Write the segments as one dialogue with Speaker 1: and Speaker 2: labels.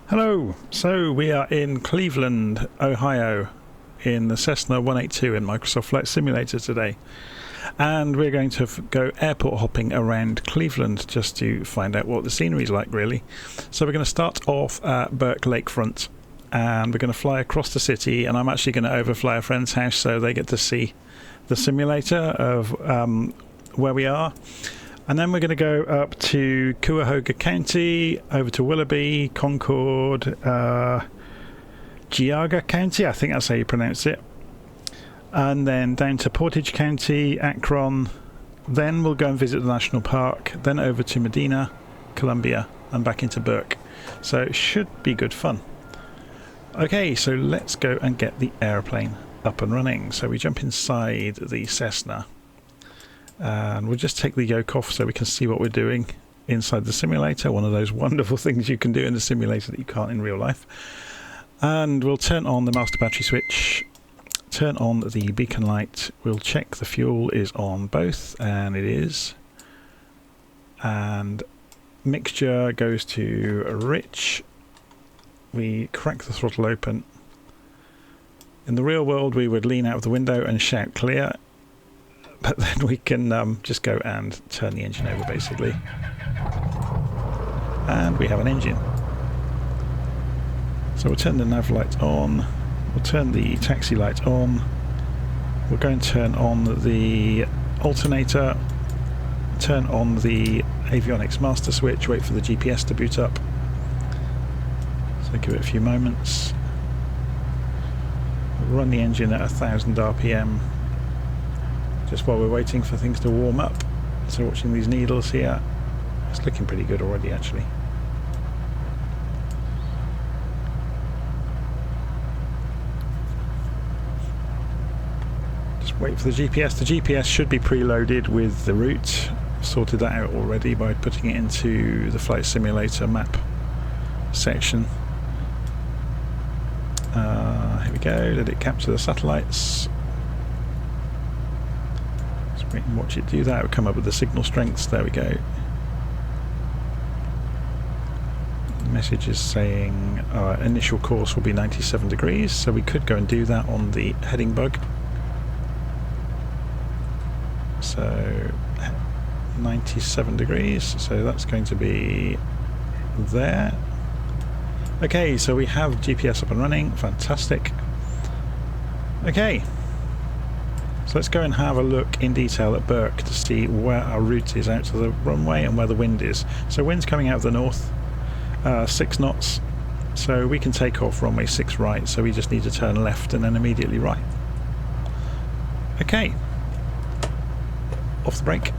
Speaker 1: Hello, so we are in Cleveland, Ohio in the Cessna 182 in Microsoft Flight Simulator today, and we're going to go airport hopping around Cleveland just to find out what the scenery is like, really. So we're going to start off at Burke Lakefront and we're going to fly across the city, and I'm actually going to overfly a friend's house so they get to see the simulator of where we are. And then we're going to go up to Cuyahoga County, over to Willoughby, Concord, Geauga County, I think that's how you pronounce it. And then down to Portage County, Akron. Then we'll go and visit the National Park. Then over to Medina, Columbia, and back into Burke. So it should be good fun. Okay, so let's go and get the airplane up and running. So we jump inside the Cessna. And we'll just take the yoke off so we can see what we're doing inside the simulator. One of those wonderful things you can do in the simulator that you can't in real life. And we'll turn on the master battery switch, turn on the beacon light, we'll check the fuel is on both, and it is. And mixture goes to rich. We crack the throttle open. In the real world we would lean out of the window and shout clear. But then we can just go and turn the engine over, basically. And we have an engine. So we'll turn the nav light on. We'll turn the taxi light on. We'll go and turn on the alternator. Turn on the avionics master switch. Wait for the GPS to boot up. So give it a few moments. We'll run the engine at 1000 RPM. Just while we're waiting for things to warm up. So watching these needles here, it's looking pretty good already actually. Just wait for the GPS. The GPS should be preloaded with the route. I've sorted that out already by putting it into the flight simulator map section. Here we go, let it capture the satellites. Wait and watch it do that. We'll come up with the signal strengths. There we go. The message is saying our initial course will be 97 degrees, so we could go and do that on the heading bug. So 97 degrees, so that's going to be there. Okay, so we have GPS up and running. Fantastic. Okay. So let's go and have a look in detail at Burke to see where our route is out to the runway and where the wind is. So wind's coming out of the north, 6 knots, so we can take off runway 6 right, so we just need to turn left and then immediately right. Okay, off the brake.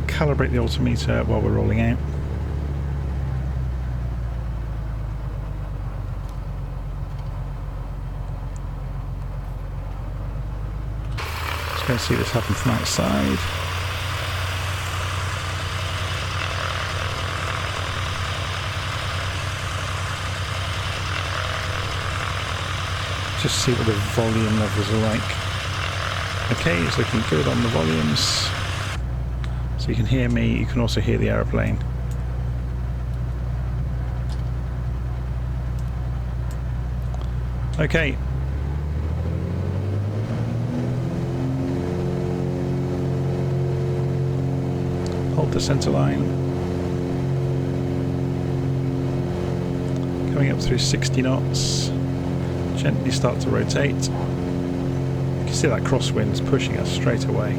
Speaker 1: Calibrate the altimeter while we're rolling out. Just going to see this happen from outside. Just see what the volume levels are like. Okay, it's looking good on the volumes. So you can hear me, you can also hear the aeroplane. Okay. Hold the centre line. Coming up through 60 knots. Gently start to rotate. You can see that crosswind's pushing us straight away.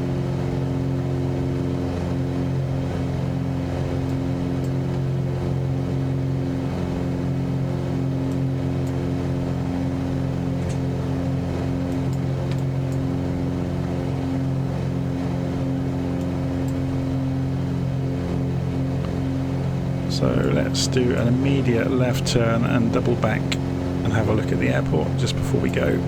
Speaker 1: So let's do an immediate left turn and double back and have a look at the airport just before we go.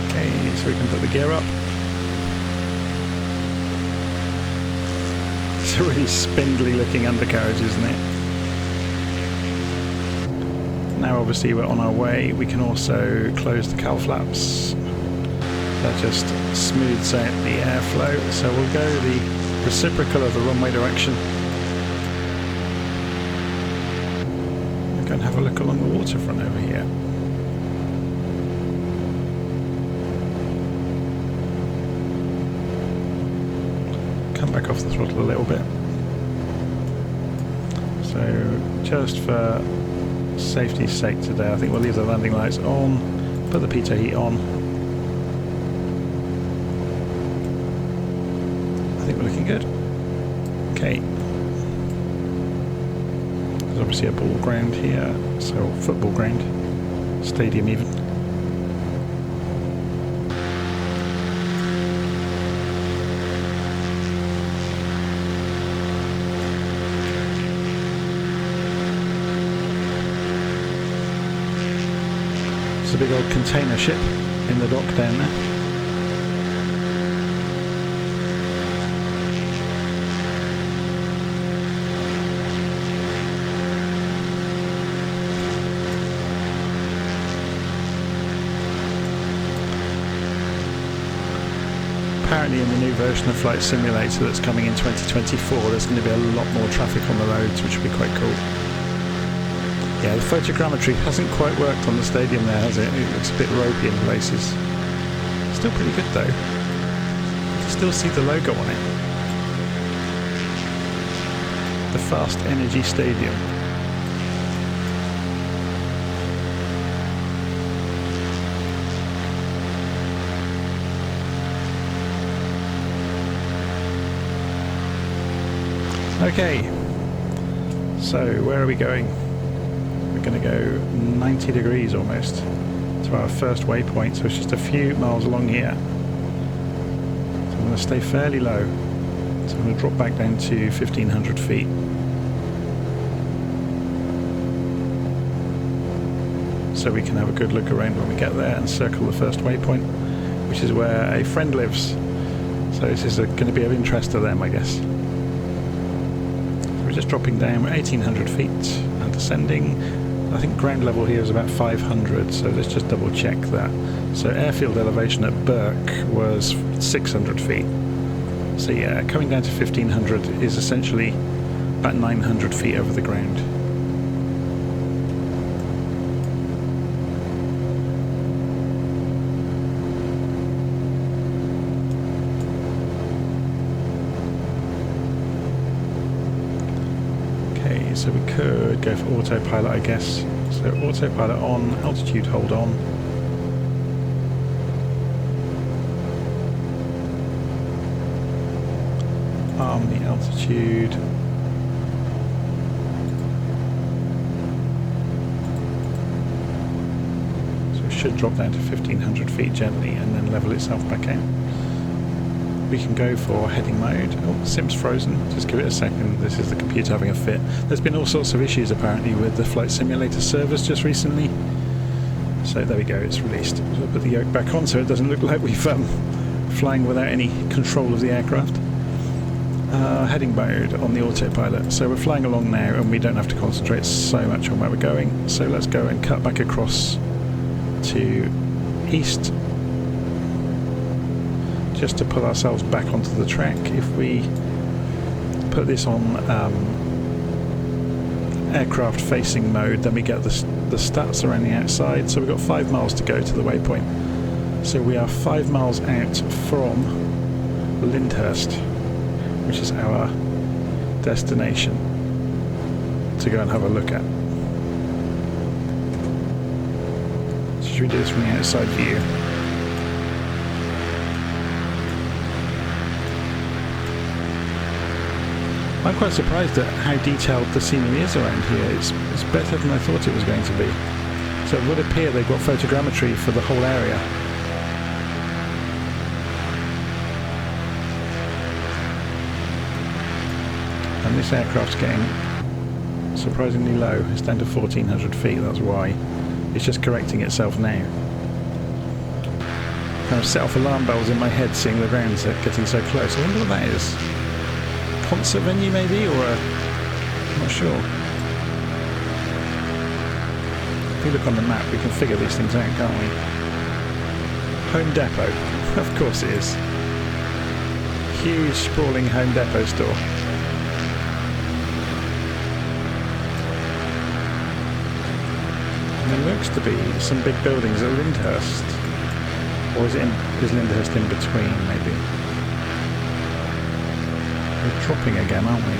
Speaker 1: Okay, so we can put the gear up. It's a really spindly looking undercarriage, isn't it? Now obviously we're on our way, we can also close the cowl flaps. That just smooths out the airflow, so we'll go the reciprocal of the runway direction. We'll go and have a look along the waterfront over here. Come back off the throttle a little bit. So just for safety's sake today, I think we'll leave the landing lights on, put the pitot heat on. I think we're looking good. Okay. There's obviously a ball ground here, so football ground, stadium even. There's a big old container ship in the dock down there. Apparently in the new version of Flight Simulator that's coming in 2024 there's going to be a lot more traffic on the roads, which will be quite cool. Yeah, the photogrammetry hasn't quite worked on the stadium there, has it? It looks a bit ropey in places. Still pretty good though. You can still see the logo on it. The Fast Energy Stadium. Okay, so where are we going? We're going to go 90 degrees almost to our first waypoint, so it's just a few miles along here. So I'm going to stay fairly low, so I'm going to drop back down to 1500 feet. So we can have a good look around when we get there and circle the first waypoint, which is where a friend lives. So this is going to be of interest to them, I guess. We're just dropping down, we're 1800 feet and descending. I think ground level here is about 500, so let's just double check that. So airfield elevation at Burke was 600 feet. So yeah, coming down to 1500 is essentially about 900 feet over the ground. So we could go for autopilot, I guess. So autopilot on, altitude hold on. Arm the altitude. So it should drop down to 1500 feet gently and then level itself back out. We can go for heading mode. Oh, sim's frozen. Just give it a second. This is the computer having a fit. There's been all sorts of issues apparently with the Flight Simulator servers just recently. So there we go, it's released. So we'll put the yoke back on so it doesn't look like we've flying without any control of the aircraft. Heading mode on the autopilot. So we're flying along now and we don't have to concentrate so much on where we're going. So let's go and cut back across to east, just to put ourselves back onto the track. If we put this on aircraft facing mode, then we get the stats around the outside. So we've got 5 miles to go to the waypoint. So we are 5 miles out from Lyndhurst, which is our destination to go and have a look at. So should we do this from the outside view? I'm quite surprised at how detailed the scenery is around here. It's better than I thought it was going to be. So it would appear they've got photogrammetry for the whole area. And this aircraft's getting surprisingly low. It's down to 1400 feet, that's why. It's just correcting itself now. Kind of set off alarm bells in my head seeing the ground getting so close. I wonder what that is. concert venue maybe, or I'm not sure. If we look on the map, we can figure these things out, can't we? Home Depot. Of course it is. Huge sprawling Home Depot store. And there looks to be some big buildings at Lyndhurst. Or is Lyndhurst in between, maybe? We're dropping again, aren't we?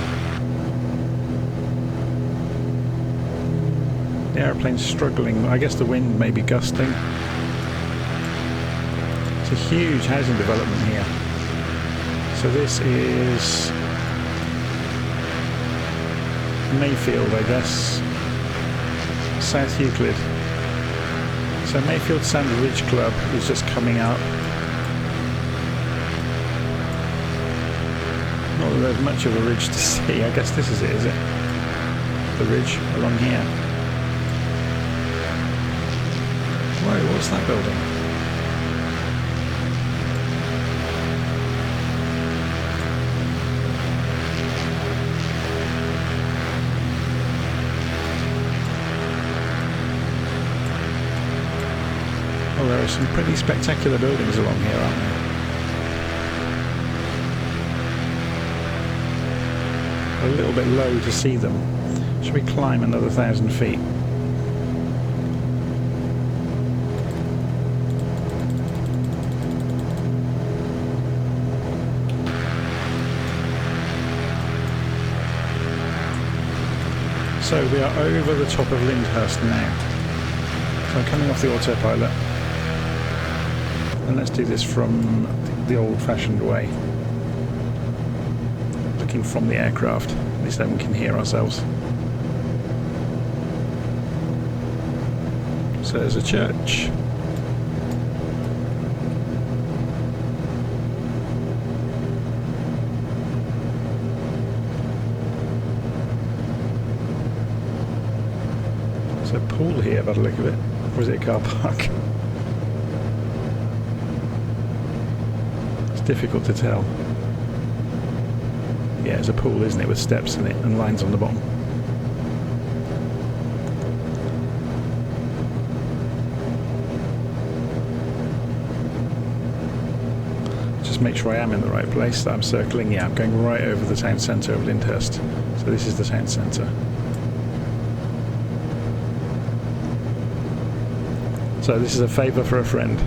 Speaker 1: The aeroplane's struggling. I guess the wind may be gusting. It's a huge housing development here. So this is Mayfield, I guess. South Euclid. So Mayfield Sand Ridge Club is just coming up. Not that there's much of a ridge to see. I guess this is it, is it? The ridge along here. Whoa, what's that building? Oh, there are some pretty spectacular buildings along here, aren't there? A little bit low to see them. Should we climb another 1,000 feet? So we are over the top of Lyndhurst now. So I'm coming off the autopilot. And let's do this from the old-fashioned way. Looking from the aircraft. At least then we can hear ourselves. So there's a church. There's a pool here by the look of it. Or is it a car park? It's difficult to tell. Yeah, it's a pool, isn't it, with steps in it and lines on the bottom. Just make sure I am in the right place, that I'm circling. Yeah, I'm going right over the town centre of Lyndhurst. So this is the town centre. So this is a favour for a friend.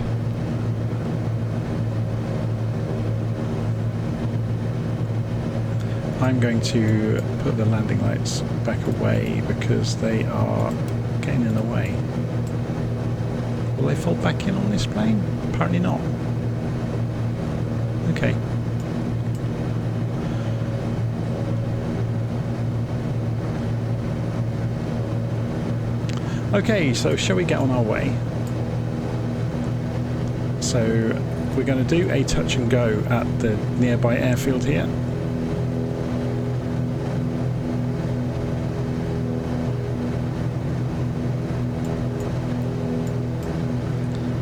Speaker 1: I'm going to put the landing lights back away because they are getting in the way. Will they fold back in on this plane? Apparently not. Okay. Okay, so shall we get on our way? So we're going to do a touch and go at the nearby airfield here.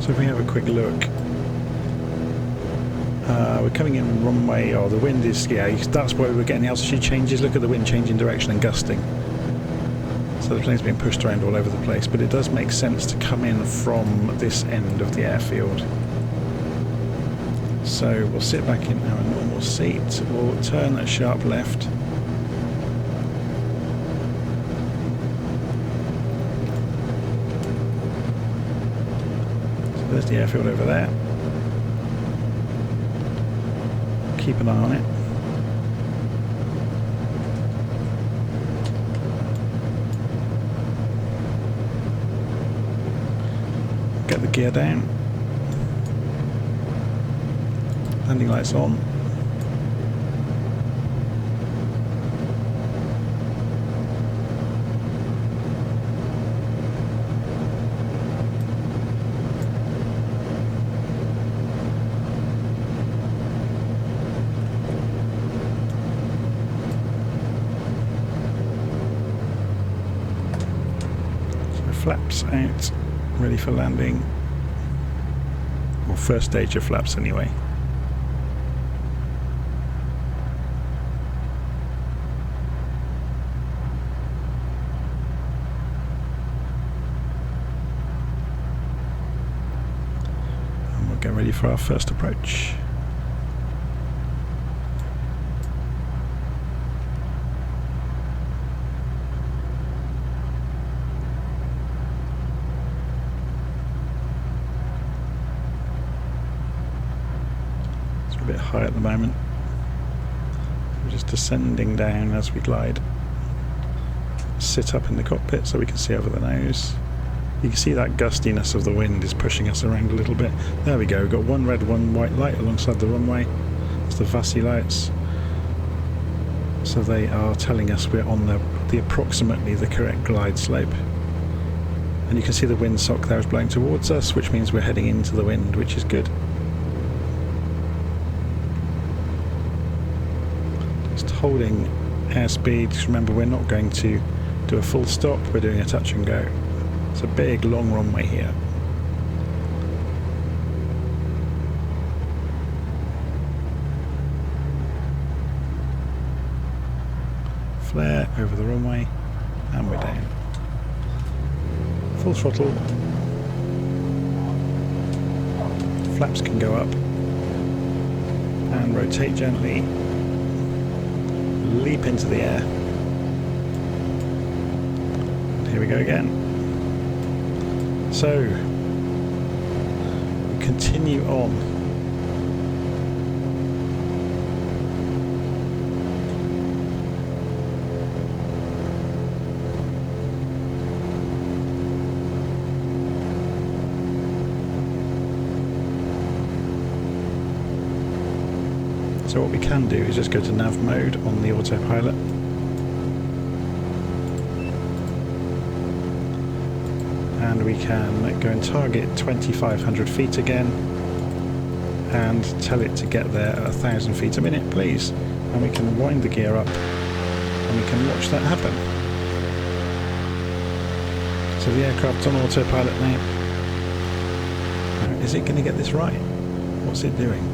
Speaker 1: So if we have a quick look, we're coming in runway, or the wind is, yeah, that's where we're getting the altitude changes. Look at the wind changing direction and gusting. So the plane's being pushed around all over the place, but it does make sense to come in from this end of the airfield. So we'll sit back in our normal seat, we'll turn a sharp left. So there's the airfield over there. Keep an eye on it. Get the gear down. Landing lights on. So flaps out, ready for landing. Or first stage of flaps anyway. ready for our first approach. It's a bit high at the moment. We're just descending down as we glide. Sit up in the cockpit so we can see over the nose. You can see that gustiness of the wind is pushing us around a little bit. There we go, we've got one red, one white light alongside the runway. It's the VASI lights. So they are telling us we're on the approximately the correct glide slope. And you can see the windsock there is blowing towards us, which means we're heading into the wind, which is good. Just holding airspeed. Just remember, we're not going to do a full stop, we're doing a touch and go. It's a big long runway here. Flare over the runway and we're down. Full throttle. Flaps can go up and rotate gently. Leap into the air. And here we go again. So, we continue on. So what we can do is just go to nav mode on the autopilot. And we can go and target 2,500 feet again and tell it to get there at 1,000 feet a minute, please. And we can wind the gear up and we can watch that happen. So the aircraft's on autopilot now. Now, is it going to get this right? What's it doing?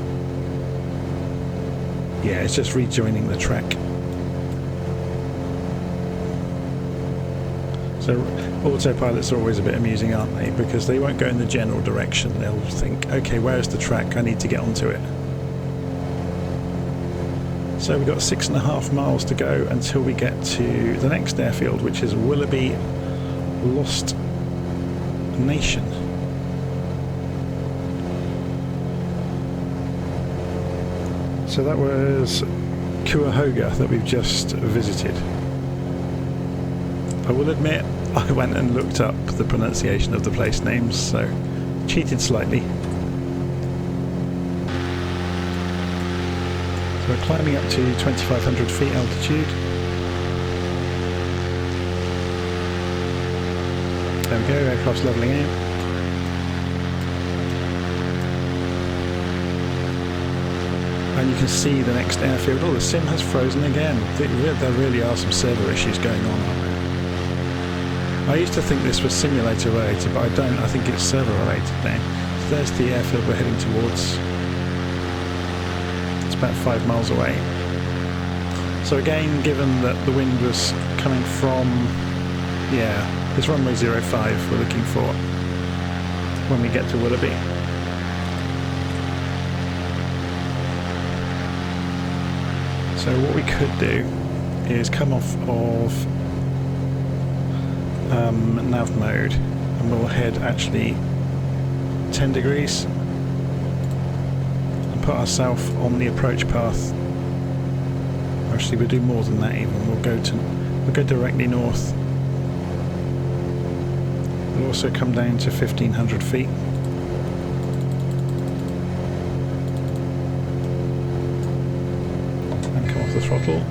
Speaker 1: Yeah, it's just rejoining the track. So autopilots are always a bit amusing, aren't they? Because they won't go in the general direction. They'll think, okay, where's the track? I need to get onto it. So we've got 6.5 miles to go until we get to the next airfield, which is Willoughby, Lost Nation. So that was Cuyahoga that we've just visited. I will admit, I went and looked up the pronunciation of the place names, so cheated slightly. So we're climbing up to 2,500 feet altitude. There we go, aircraft's levelling out. And you can see the next airfield. Oh, the sim has frozen again. There really are some server issues going on, aren't there? I used to think this was simulator related, but I don't. I think it's server related now. So there's the airfield we're heading towards. It's about 5 miles away. So again, given that the wind was coming from, this runway 05 we're looking for when we get to Willoughby. So what we could do is come off of nav mode and we'll head actually 10 degrees and put ourselves on the approach path. Actually, we'll do more than that even. We'll go directly north. We'll also come down to 1,500 feet. And come off the throttle.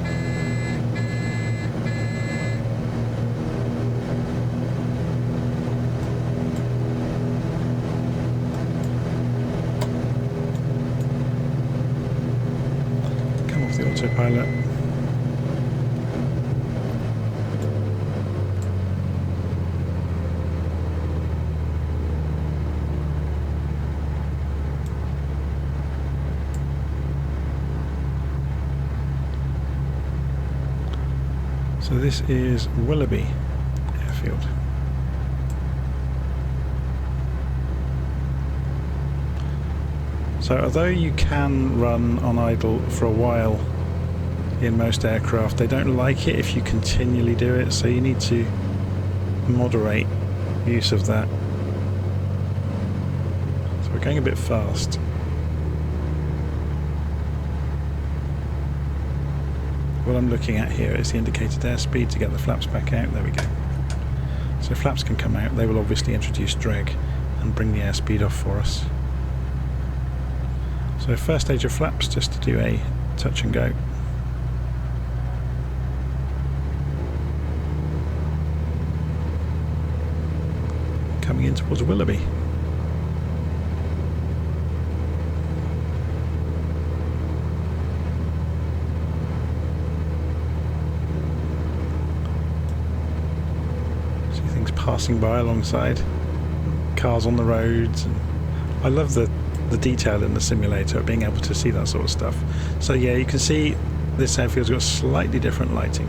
Speaker 1: The autopilot. So this is Willoughby Airfield. So although you can run on idle for a while in most aircraft, they don't like it if you continually do it, so you need to moderate use of that. So we're going a bit fast. What I'm looking at here is the indicated airspeed to get the flaps back out. There we go. So flaps can come out. They will obviously introduce drag and bring the airspeed off for us. So first stage of flaps, just to do a touch and go. Coming in towards Willoughby. See things passing by alongside, cars on the roads. And I love the detail in the simulator, being able to see that sort of stuff. So yeah, you can see this airfield's got slightly different lighting.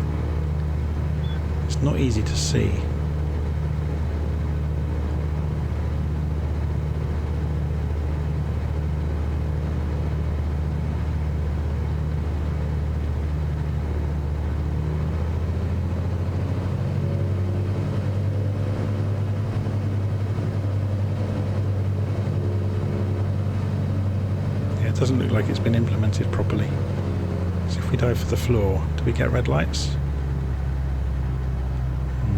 Speaker 1: It's not easy to see. Doesn't look like it's been implemented properly. So if we dive for the floor, do we get red lights?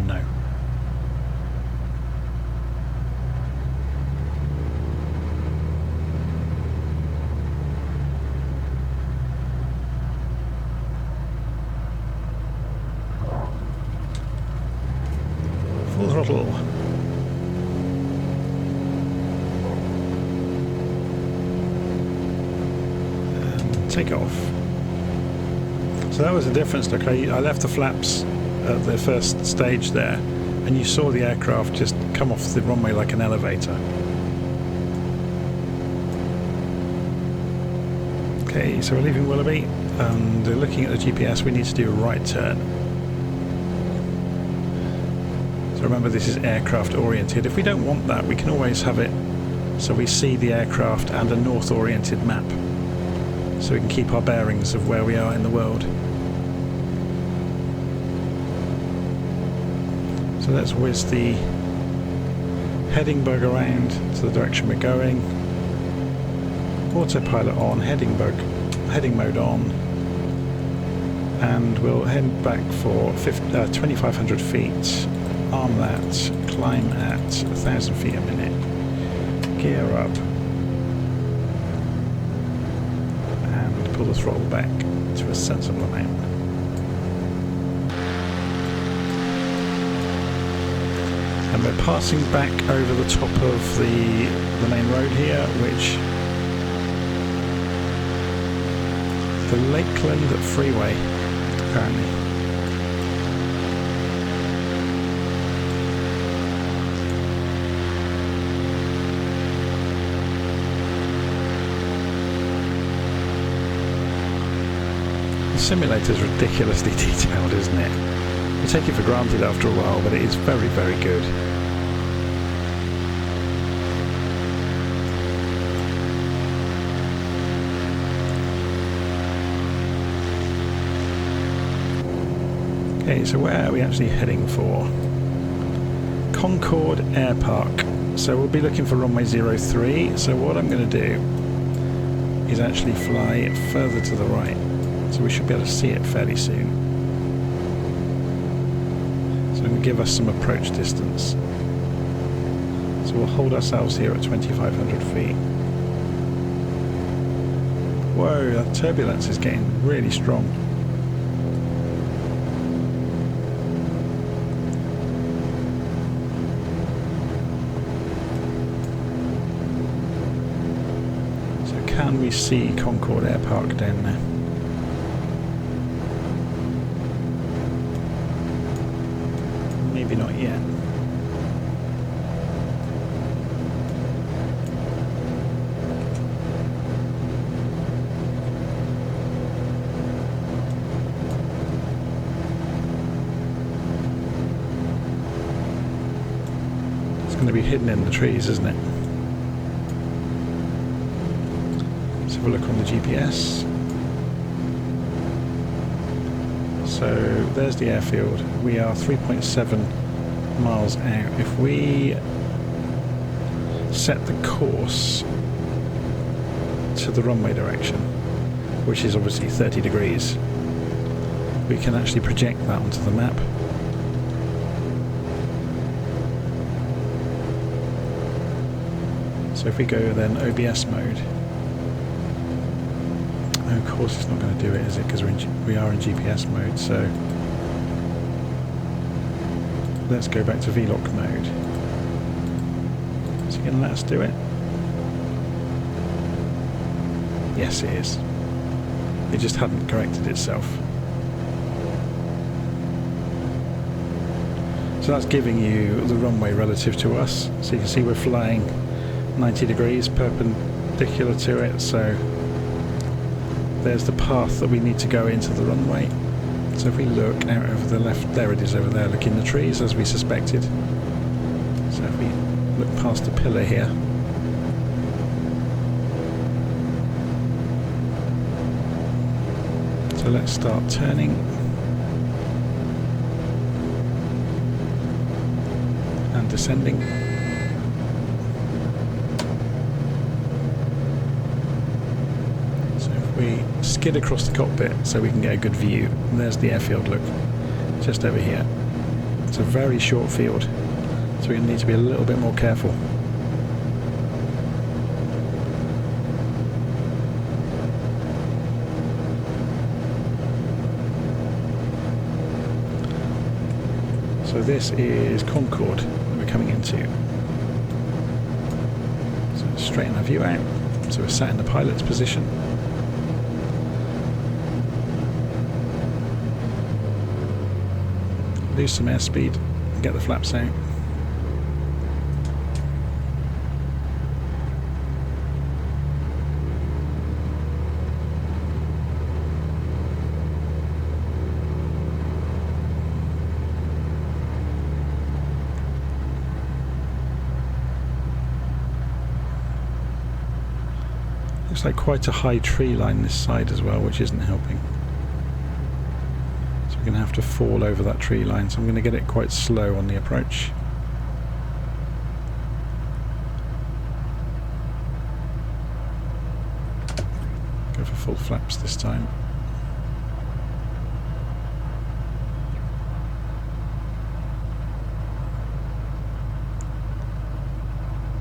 Speaker 1: No. Full throttle. Takeoff. So that was the difference. Look, I left the flaps at the first stage there, and you saw the aircraft just come off the runway like an elevator. Okay, so we're leaving Willoughby, and looking at the GPS, we need to do a right turn. So remember, this is aircraft oriented. If we don't want that, we can always have it so we see the aircraft and a north oriented map, so we can keep our bearings of where we are in the world. So let's whiz the heading bug around to the direction we're going. Autopilot on, heading mode on, and we'll head back for 2,500 feet, arm that, climb at 1,000 feet a minute, gear up, pull the throttle back to a sensible amount. And we're passing back over the top of the main road here, which the Lakeland Freeway, apparently. The simulator's ridiculously detailed, isn't it? You take it for granted after a while, but it is very, very good. Okay, so where are we actually heading for? Concord Air Park. So we'll be looking for runway 03. So what I'm going to do is actually fly further to the right. So we should be able to see it fairly soon. So it'll give us some approach distance. So we'll hold ourselves here at 2,500 feet. Whoa, that turbulence is getting really strong. So can we see Concord Air Park down there? Maybe not yet. It's going to be hidden in the trees, isn't it? have a look on the GPS. So there's the airfield. We are 3.7 miles out. If we set the course to the runway direction, which is obviously 30 degrees, we can actually project that onto the map. So if we go then OBS mode, oh, of course it's not going to do it, is it? Because we are in GPS mode. So let's go back to VLOC mode. Is it going to let us do it? Yes, it is. It just hadn't corrected itself. So that's giving you the runway relative to us. So you can see we're flying 90 degrees perpendicular to it. So there's the path that we need to go into the runway. So if we look out over the left, there it is over there, look in the trees as we suspected. So if we look past the pillar here, so let's start turning and descending. So if we skid across the cockpit so we can get a good view, and there's the airfield, look, just over here. It's a very short field, so we need to be a little bit more careful. So this is Concord that we're coming into. So straighten our view out. So we're sat in the pilot's position. Lose some airspeed and get the flaps out. Looks like quite a high tree line this side as well, which isn't helping. So we're going to have to fall over that tree line, so I'm going to get it quite slow on the approach. Go for full flaps this time.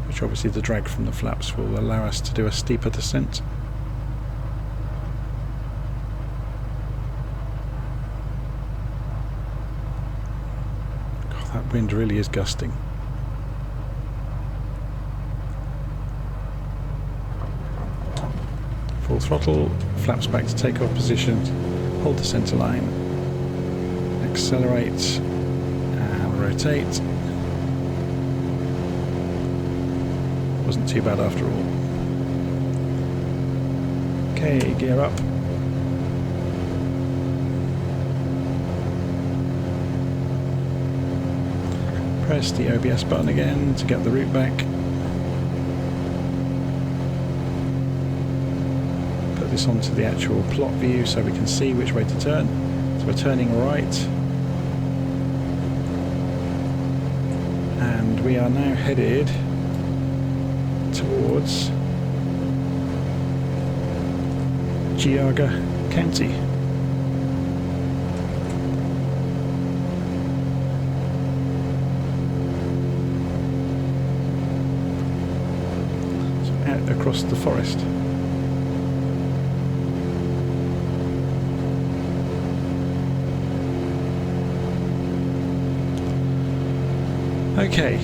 Speaker 1: Which obviously the drag from the flaps will allow us to do a steeper descent. God, that wind really is gusting. Full throttle, flaps back to takeoff position, hold the centre line, accelerate and rotate. Wasn't too bad after all. Okay, gear up. Press the OBS button again to get the route back. Put this onto the actual plot view so we can see which way to turn. So we're turning right. And we are now headed towards Geauga County. So out across the forest. Okay.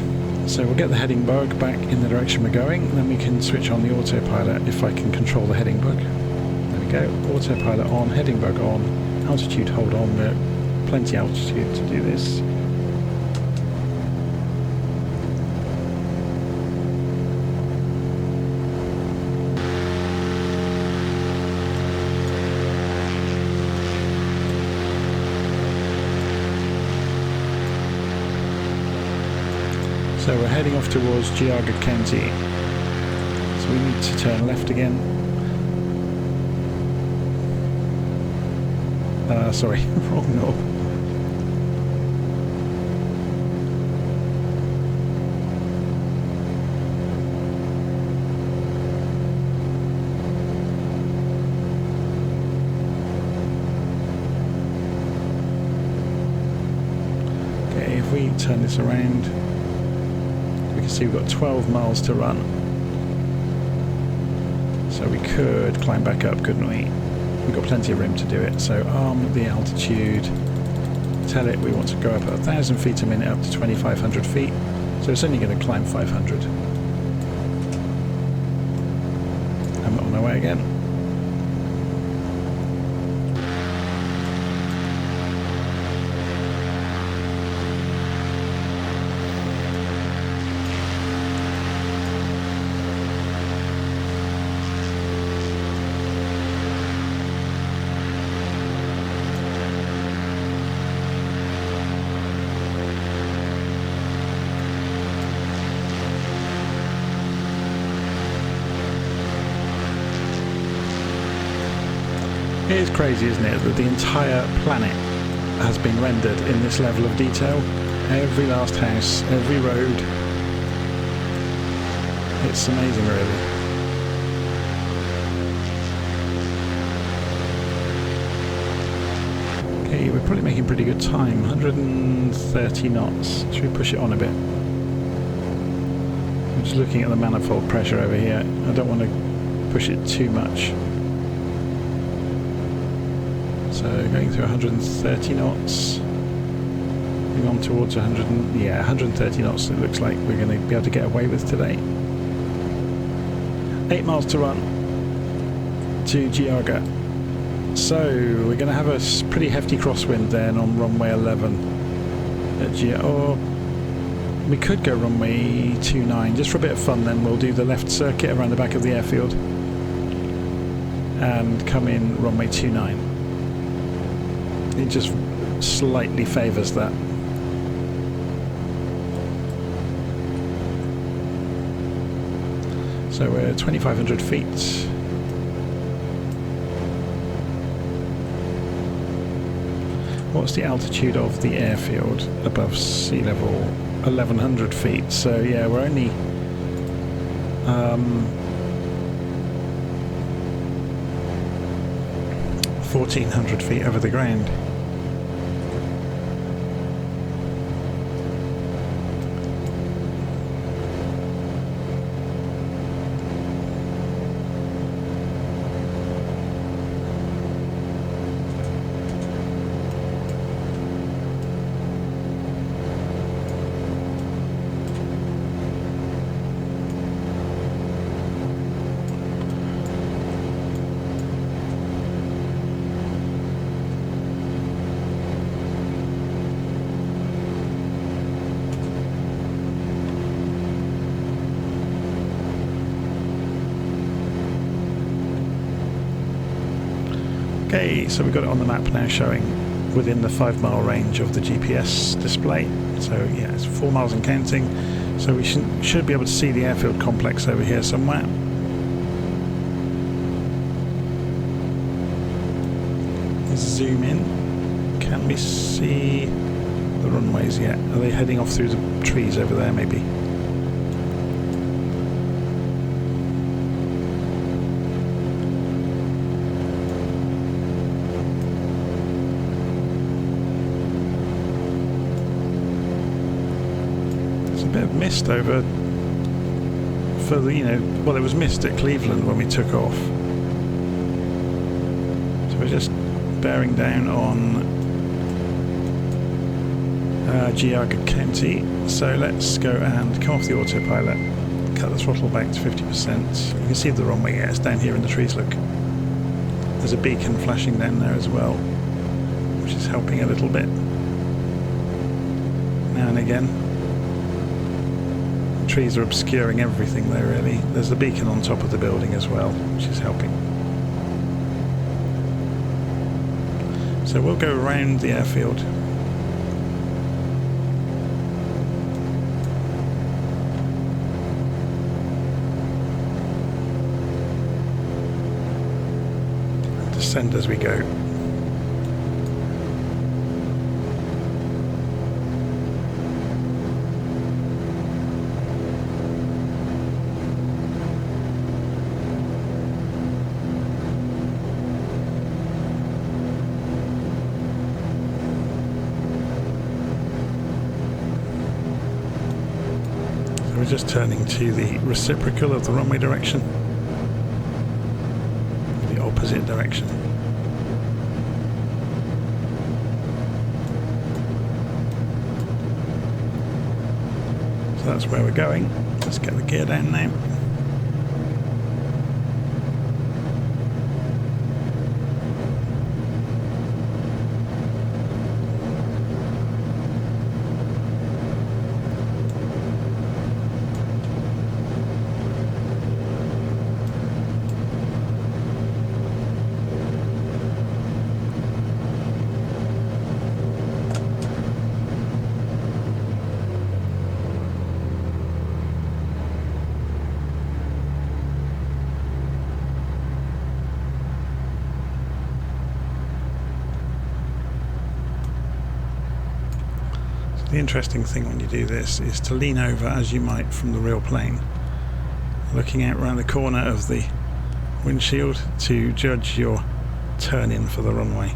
Speaker 1: So we'll get the heading bug back in the direction we're going, then we can switch on the autopilot if I can control the heading bug. There we go, autopilot on, heading bug on, altitude hold on, we're plenty altitude to do this. So we're heading off towards Geauga County. So we need to turn left again. Sorry, wrong knob. Okay, if we turn this around, we can see we've got 12 miles to run. So we could climb back up, couldn't we? We've got plenty of room to do it. So arm the altitude, tell it we want to go up 1,000 feet a minute up to 2,500 feet. So it's only going to climb 500. I'm on my way again. It is crazy, isn't it, that the entire planet has been rendered in this level of detail. Every last house, every road. It's amazing, really. Okay, we're probably making pretty good time. 130 knots. Should we push it on a bit? I'm just looking at the manifold pressure over here. I don't want to push it too much. So going through 130 knots, moving on towards 130 knots. It looks like we're going to be able to get away with today. 8 miles to run to Geauga. So we're going to have a pretty hefty crosswind then on runway 11 at Geauga. Or we could go runway 29 just for a bit of fun. Then we'll do the left circuit around the back of the airfield and come in runway 29. It just slightly favours that. So we're 2,500 feet. What's the altitude of the airfield above sea level? 1,100 feet. So yeah, we're only 1,400 feet over the ground. Okay, so we've got it on the map now showing within the 5 mile range of the GPS display. So yeah, it's 4 miles and counting. So we should be able to see the airfield complex over here somewhere. Zoom in. Can we see the runways yet? Are they heading off through the trees over there maybe? Mist over for the, well, it was mist at Cleveland when we took off. So we're just bearing down on Geauga County. So let's go and come off the autopilot, cut the throttle back to 50%. You can see the runway, yeah, it's down here in the trees, look. There's a beacon flashing down there as well, which is helping a little bit. Now and again. Trees are obscuring everything there, really. There's the beacon on top of the building as well, which is helping. So we'll go around the airfield. And descend as we go. just turning to the reciprocal of the runway direction, the opposite direction. So that's where we're going. Let's get the gear down now. The interesting thing when you do this is to lean over as you might from the real plane, looking out around the corner of the windshield to judge your turn in for the runway.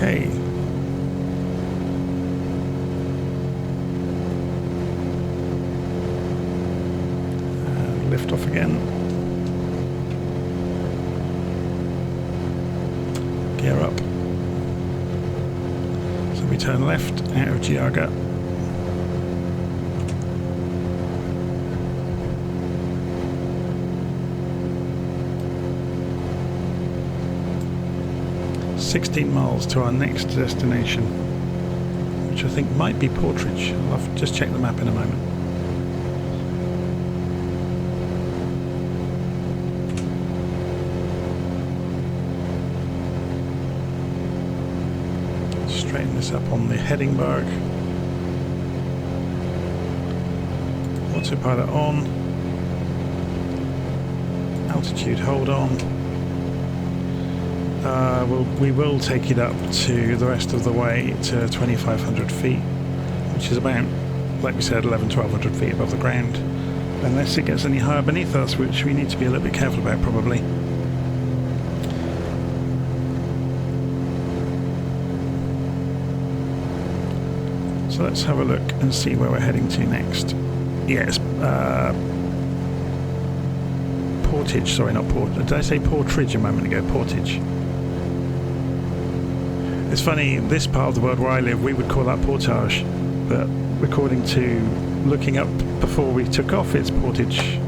Speaker 1: Okay. Lift off again. Gear up. So we turn left out of Geauga. $16 to our next destination, which I think might be Portage. I'll have to just check the map in a moment. Straighten this up on the heading bar. Autopilot on. Altitude hold on. We will take it up to the rest of the way to 2,500 feet, which is about, like we said, 1,100–1,200 feet above the ground, unless it gets any higher beneath us, which we need to be a little bit careful about probably. So let's have a look and see where we're heading to next. Yes, Portage, sorry, not Port. Did I say Portage a moment ago? Portage. It's funny, this part of the world where I live, we would call that Portage, but according to looking up before we took off, it's Portage.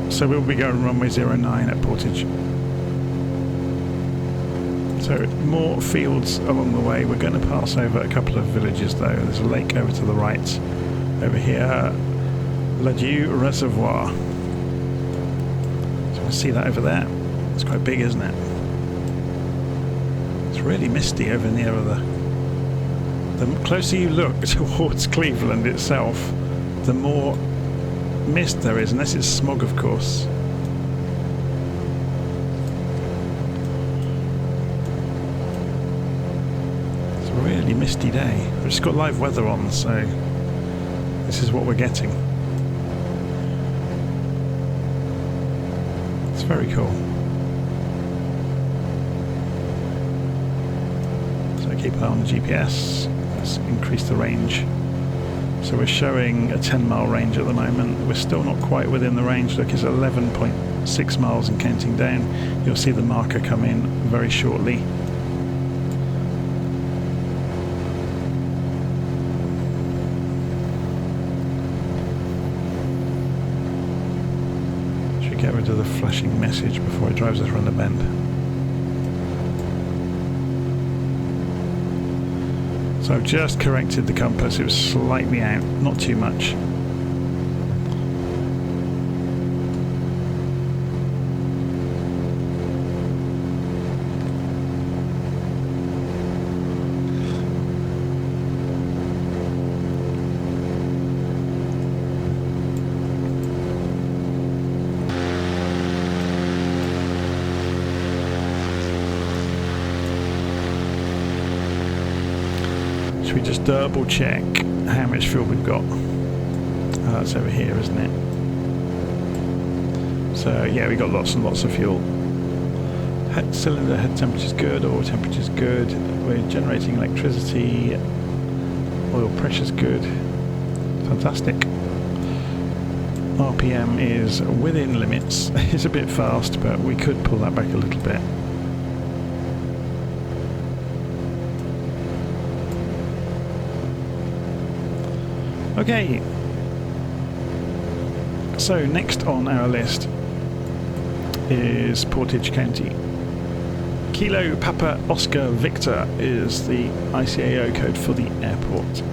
Speaker 1: So we'll be going runway 09 at Portage. So more fields along the way. We're going to pass over a couple of villages though. There's a lake over to the right. Over here, Ladue Reservoir. So you can see that over there. It's quite big, isn't it? It's really misty over near the closer you look towards Cleveland itself, the more mist there is, unless it's smog, of course. It's a really misty day. We've just got live weather on, so this is what we're getting. It's very cool. So keep an eye on the GPS. Let's increase the range. So we're showing a 10-mile range at the moment. We're still not quite within the range. Look, it's 11.6 miles and counting down. You'll see the marker come in very shortly. Should we get rid of the flashing message before it drives us around the bend? So I've just corrected the compass. It was slightly out, not too much. We just double check how much fuel we've got. That's over here, isn't it? So yeah, we got lots and lots of fuel. Cylinder head temperature's good, oil temperature's good. We're generating electricity. Oil pressure's good. Fantastic. RPM is within limits. It's a bit fast, but we could pull that back a little bit. Okay, so next on our list is Portage County. Kilo Papa Oscar Victor is the ICAO code for the airport.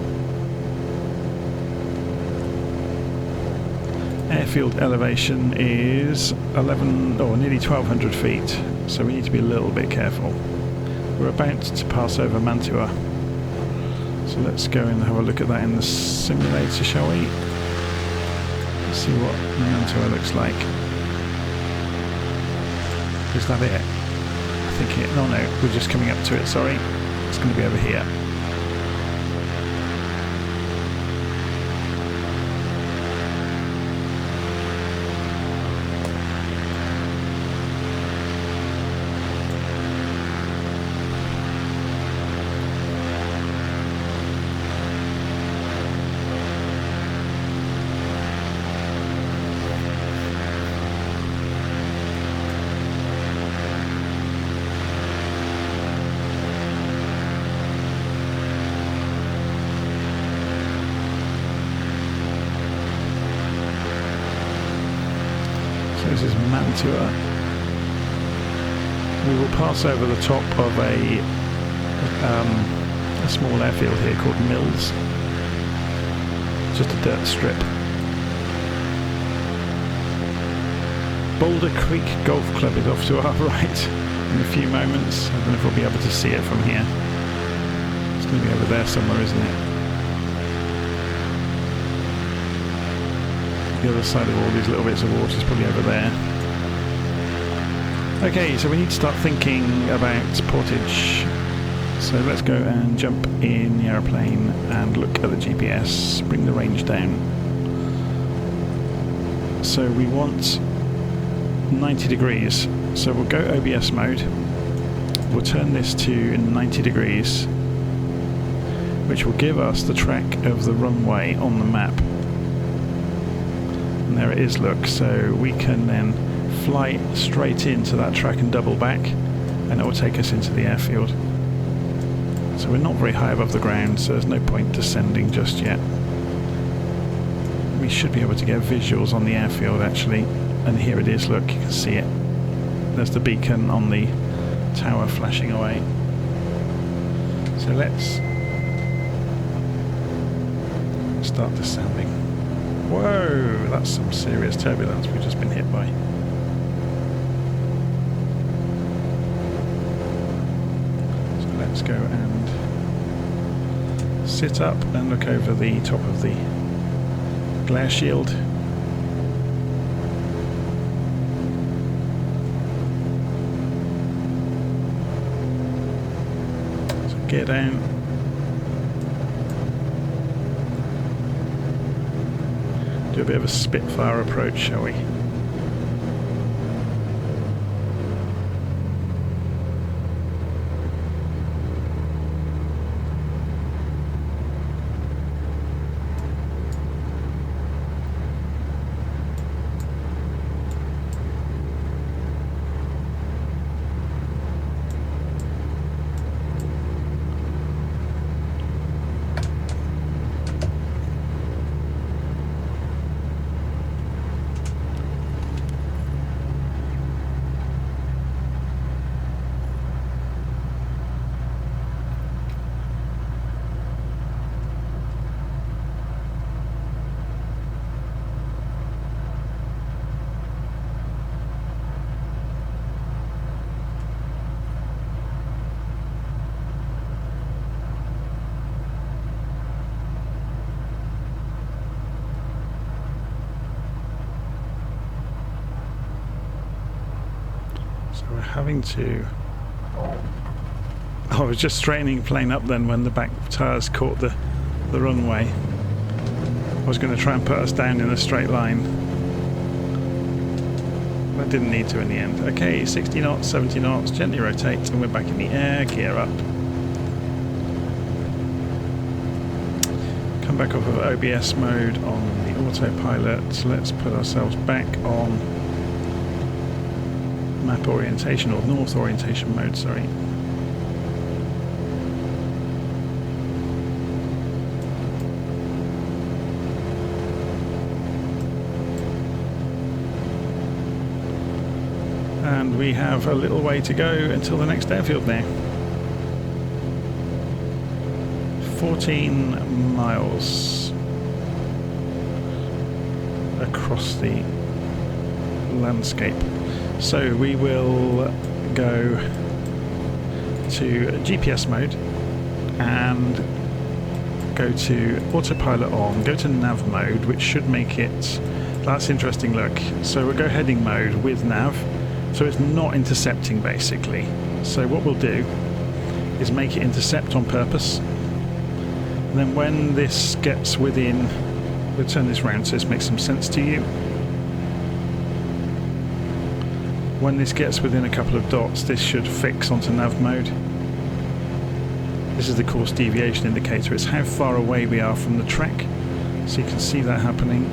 Speaker 1: Airfield elevation is 11 or nearly 1,200 feet, so we need to be a little bit careful. We're about to pass over Mantua. So let's go and have a look at that in the simulator, shall we? Let's see what Mantua looks like. Is that it? I think it... No, we're just coming up to it, sorry. It's going to be over here. This is Mantua. We will pass over the top of a small airfield here called Mills. Just a dirt strip. Boulder Creek Golf Club is off to our right in a few moments. I don't know if we'll be able to see it from here. It's going to be over there somewhere, isn't it? The other side of all these little bits of water is probably over there. Okay, so we need to start thinking about Portage. So let's go and jump in the aeroplane and look at the GPS, bring the range down. So we want 90 degrees. So we'll go OBS mode. We'll turn this to 90 degrees, which will give us the track of the runway on the map. And there it is, look, so we can then fly straight into that track and double back, and it will take us into the airfield. So we're not very high above the ground, so there's no point descending just yet. We should be able to get visuals on the airfield actually, and here it is, look, you can see it. There's the beacon on the tower flashing away. So let's start descending. Whoa, that's some serious turbulence we've just been hit by. So let's go and sit up and look over the top of the glare shield. So gear down. Do a bit of a Spitfire approach, shall we? having to... I was just straightening the plane up then when the back tyres caught the runway. I was going to try and put us down in a straight line. I didn't need to in the end. Okay, 60 knots, 70 knots, gently rotate, and we're back in the air, gear up. Come back off of OBS mode on the autopilot. Let's put ourselves back on map orientation, or north orientation mode, sorry. And we have a little way to go until the next airfield now. 14 miles across the landscape. So we will go to GPS mode and go to autopilot on, go to nav mode, which should make it... That's interesting, look. So we'll go heading mode with nav. So it's not intercepting basically. So what we'll do is make it intercept on purpose. And then when this gets within, we'll turn this round so this makes some sense to you. When this gets within a couple of dots, this should fix onto nav mode. This is the course deviation indicator. It's how far away we are from the track. So you can see that happening.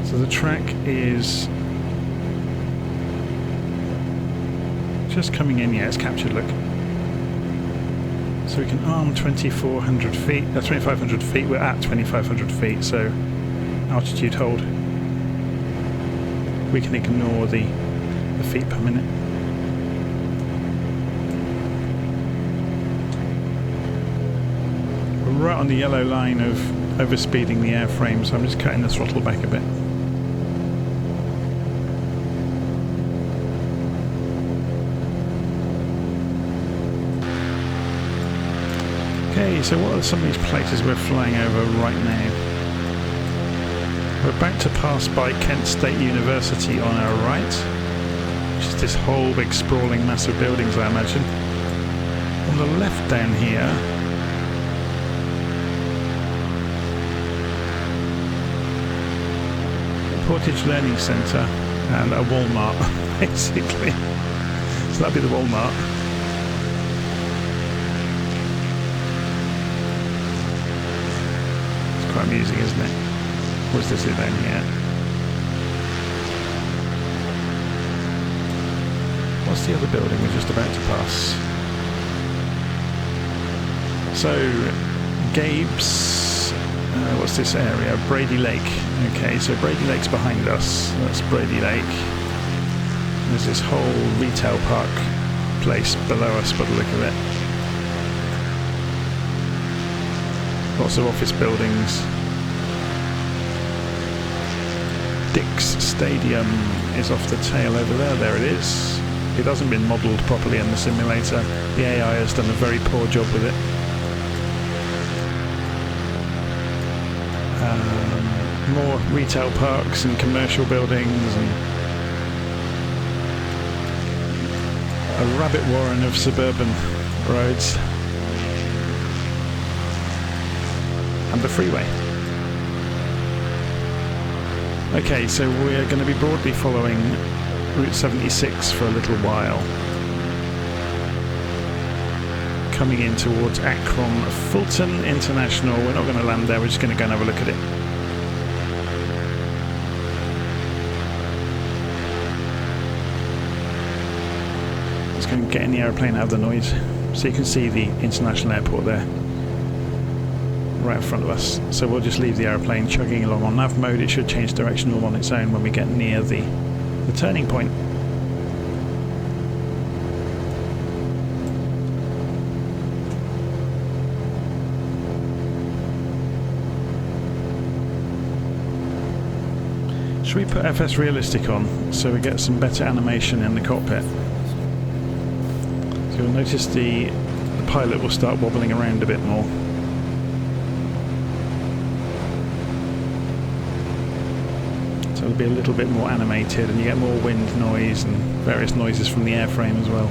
Speaker 1: So the track is just coming in, yeah, it's captured, look. So we can arm 2,400 feet, 2,500 feet, we're at 2,500 feet, so altitude hold. We can ignore the feet per minute. We're right on the yellow line of overspeeding the airframe, so I'm just cutting the throttle back a bit. Okay, so what are some of these places we're flying over right now? We're about to pass by Kent State University on our right, which is this whole big sprawling mass of buildings, I imagine. On the left down here, Portage Learning Centre and a Walmart, basically. So that'd be the Walmart. Quite amusing, isn't it? What's this down here? What's the other building we're just about to pass? So, Gabe's, what's this area? Brady Lake. Okay, so Brady Lake's behind us. That's Brady Lake. There's this whole retail park place below us by the look of it. Lots of office buildings. Dick's Stadium is off the tail over there. There it is. It hasn't been modelled properly in the simulator. The AI has done a very poor job with it. More retail parks and commercial buildings and a rabbit warren of suburban roads. And the freeway. Okay, so we're going to be broadly following Route 76 for a little while. Coming in towards Akron Fulton International. We're not going to land there, we're just going to go and have a look at it. Let's go and get in the aeroplane out of the noise so you can see the international airport there. Right in front of us. So we'll just leave the aeroplane chugging along on nav mode. It should change direction all on its own when we get near the turning point. Should we put FS Realistic on so we get some better animation in the cockpit? So you'll notice the pilot will start wobbling around a bit more. So it'll be a little bit more animated, and you get more wind noise and various noises from the airframe as well.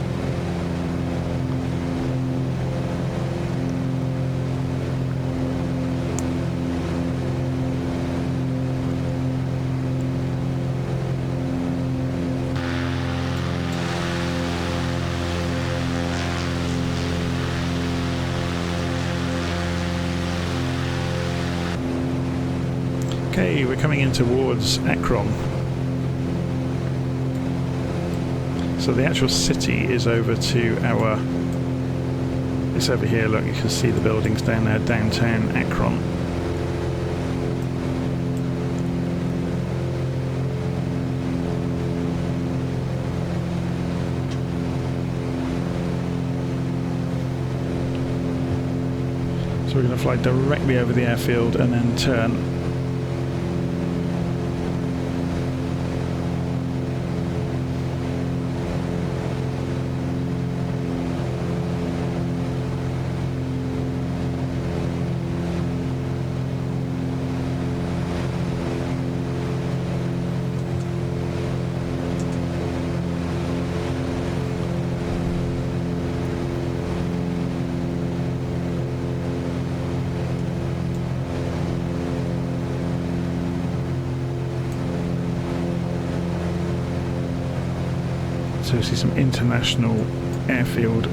Speaker 1: Okay, we're coming in towards Akron. So the actual city is over to our... It's over here, look, you can see the buildings down there, downtown Akron. So we're going to fly directly over the airfield and then turn. So we see some international airfield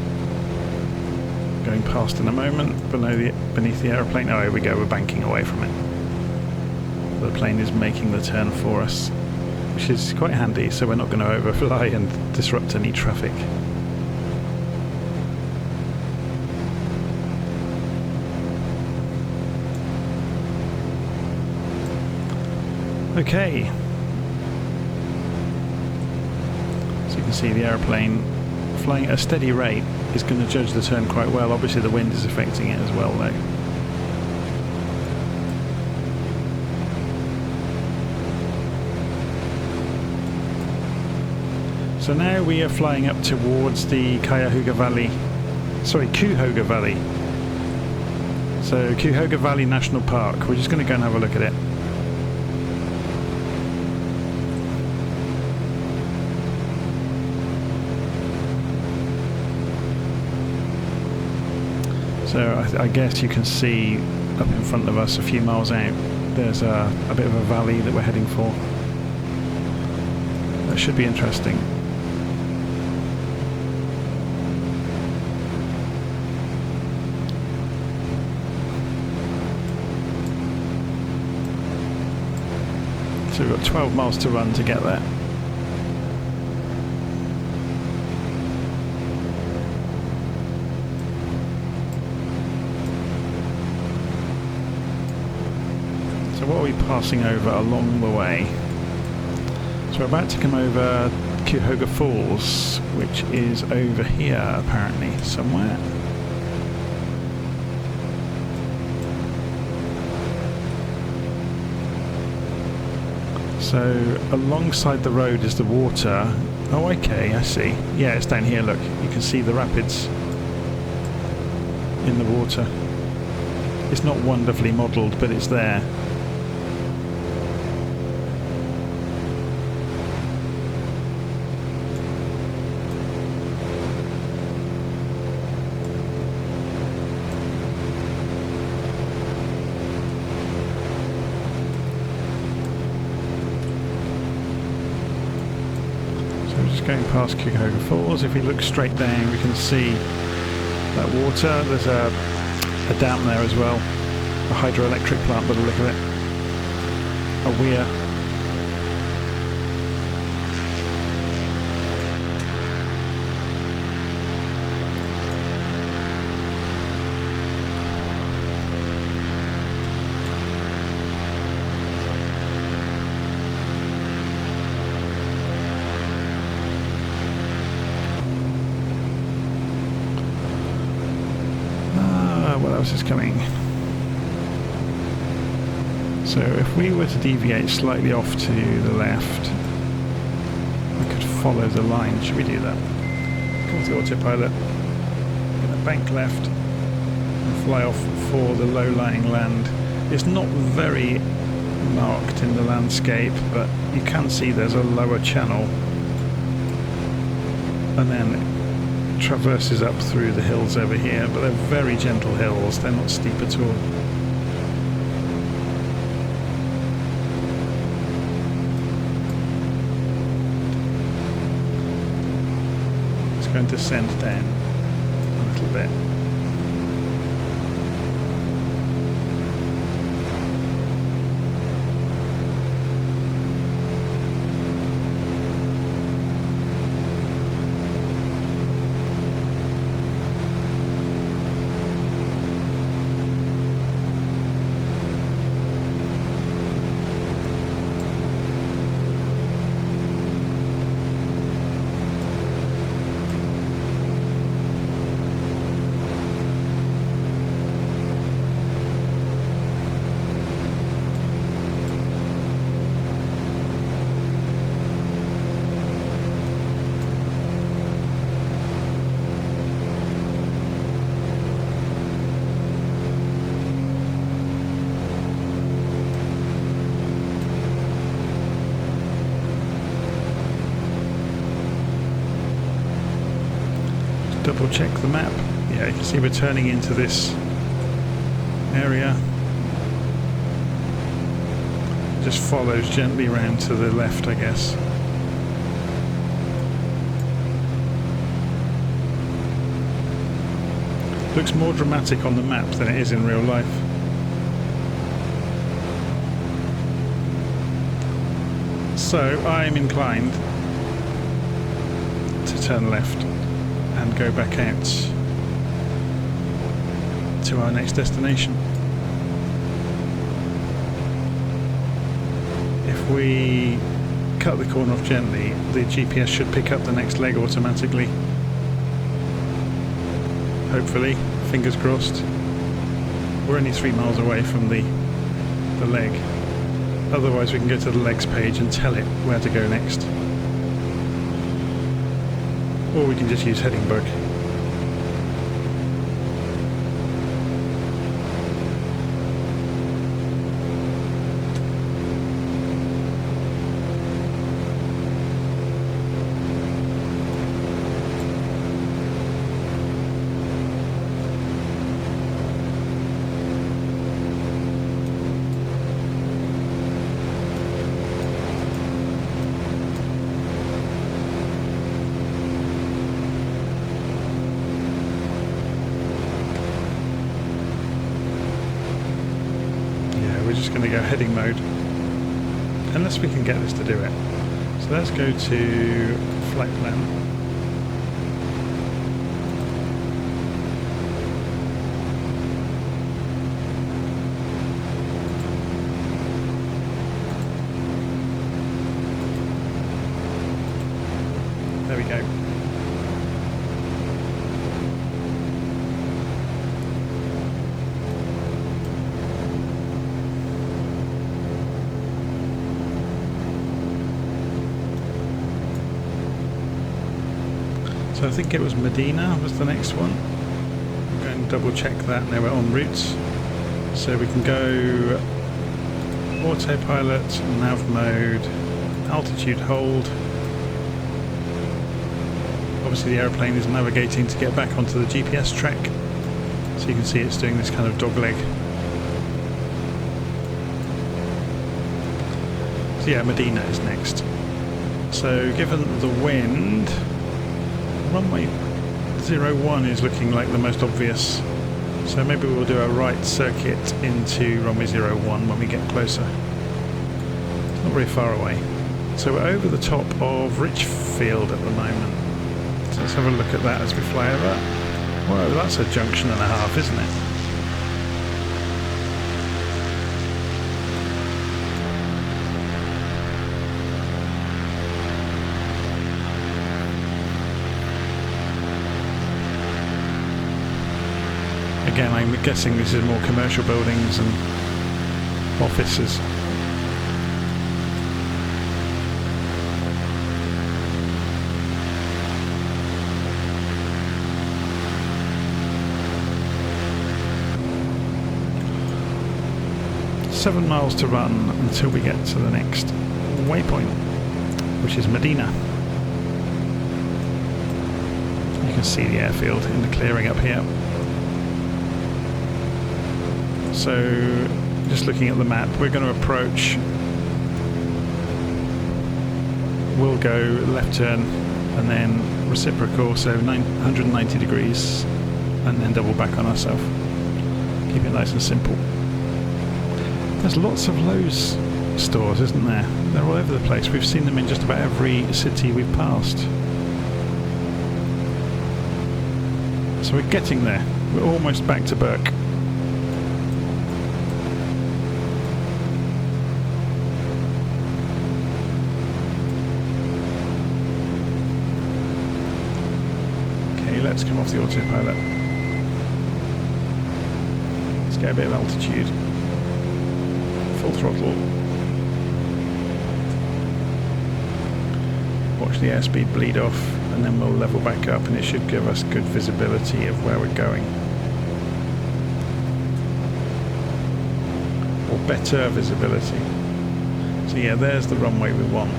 Speaker 1: going past in a moment beneath the aeroplane. Oh, here we go, we're banking away from it. The plane is making the turn for us, which is quite handy, so we're not going to overfly and disrupt any traffic. Okay. So you can see the aeroplane flying at a steady rate is going to judge the turn quite well. Obviously the wind is affecting it as well though. So now we are flying up towards the Cuyahoga Valley. So Cuyahoga Valley National Park. We're just going to go and have a look at it. So I guess you can see up in front of us a few miles out there's a bit of a valley that we're heading for. That should be interesting. So we've got 12 miles to run to get there. So what are we passing over along the way? So we're about to come over Cuyahoga Falls, which is over here apparently, somewhere. So alongside the road is the water. Oh, okay, I see. Yeah, it's down here, look. You can see the rapids in the water. It's not wonderfully modelled, but it's there. Going past Cuyahoga Falls. If we look straight down we can see that water. There's a dam there as well, a hydroelectric plant by the look of it, a weir. Is coming. So if we were to deviate slightly off to the left, we could follow the line. Should we do that? Come to the autopilot, bank left and fly off for the low-lying land. It's not very marked in the landscape, but you can see there's a lower channel and then it traverses up through the hills over here, but they're very gentle hills, they're not steep at all. It's going to descend down a little bit. Double check the map. Yeah, you can see we're turning into this area. Just follows gently round to the left, I guess. Looks more dramatic on the map than it is in real life. So I'm inclined to turn left and go back out to our next destination. If we cut the corner off gently, the GPS should pick up the next leg automatically. Hopefully, fingers crossed. We're only 3 miles away from the leg. Otherwise we can go to the legs page and tell it where to go next. Or we can just use heading book. Going to go heading mode unless we can get this to do it. So let's go to flight plan. There we go. So I think it was Medina was the next one. I'm going to double check that now we're en route. So we can go autopilot, nav mode, altitude hold. Obviously the aeroplane is navigating to get back onto the GPS track. So you can see it's doing this kind of dog leg. So yeah, Medina is next. So given the wind, runway 01 is looking like the most obvious, so maybe we'll do a right circuit into runway 01 when we get closer. It's not very far away. So we're over the top of Richfield at the moment. So let's have a look at that as we fly over. Whoa, that's a junction and a half, isn't it? Again, I'm guessing this is more commercial buildings and offices. 7 miles to run until we get to the next waypoint, which is Medina. You can see the airfield in the clearing up here. So, just looking at the map, we're going to approach. We'll go left turn and then reciprocal, so 190 degrees, and then double back on ourselves. Keep it nice and simple. There's lots of Lowe's stores, isn't there? They're all over the place. We've seen them in just about every city we've passed. So we're getting there. We're almost back to Burke. Okay, let's come off the autopilot. Let's get a bit of altitude. Full throttle. Watch the airspeed bleed off, and then we'll level back up, and it should give us good visibility of where we're going. Or better visibility. So yeah, there's the runway we want.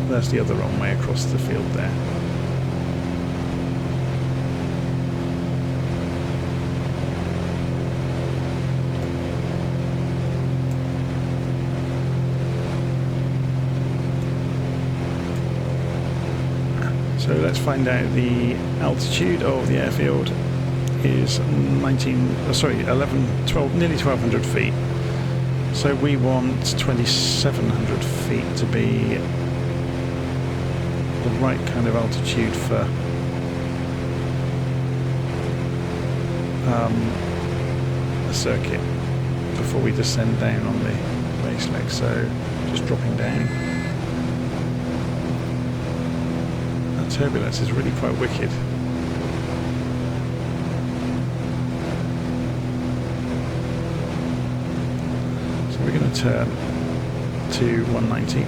Speaker 1: There's the other runway across the field there. So let's find out the altitude of the airfield is 11, 12, nearly 1,200 feet. So we want 2,700 feet to be the right kind of altitude for the circuit before we descend down on the base leg. So just dropping down. Turbulence is really quite wicked. So we're going to turn to 190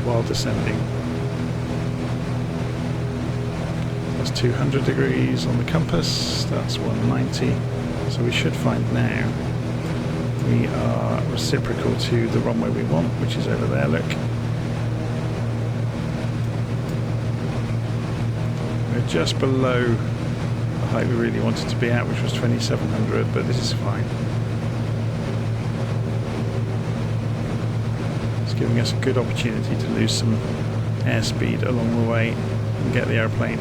Speaker 1: while descending. That's 200 degrees on the compass, that's 190. So we should find now we are reciprocal to the runway we want, which is over there, look. We're just below the height we really wanted to be at, which was 2,700, but this is fine. It's giving us a good opportunity to lose some airspeed along the way and get the airplane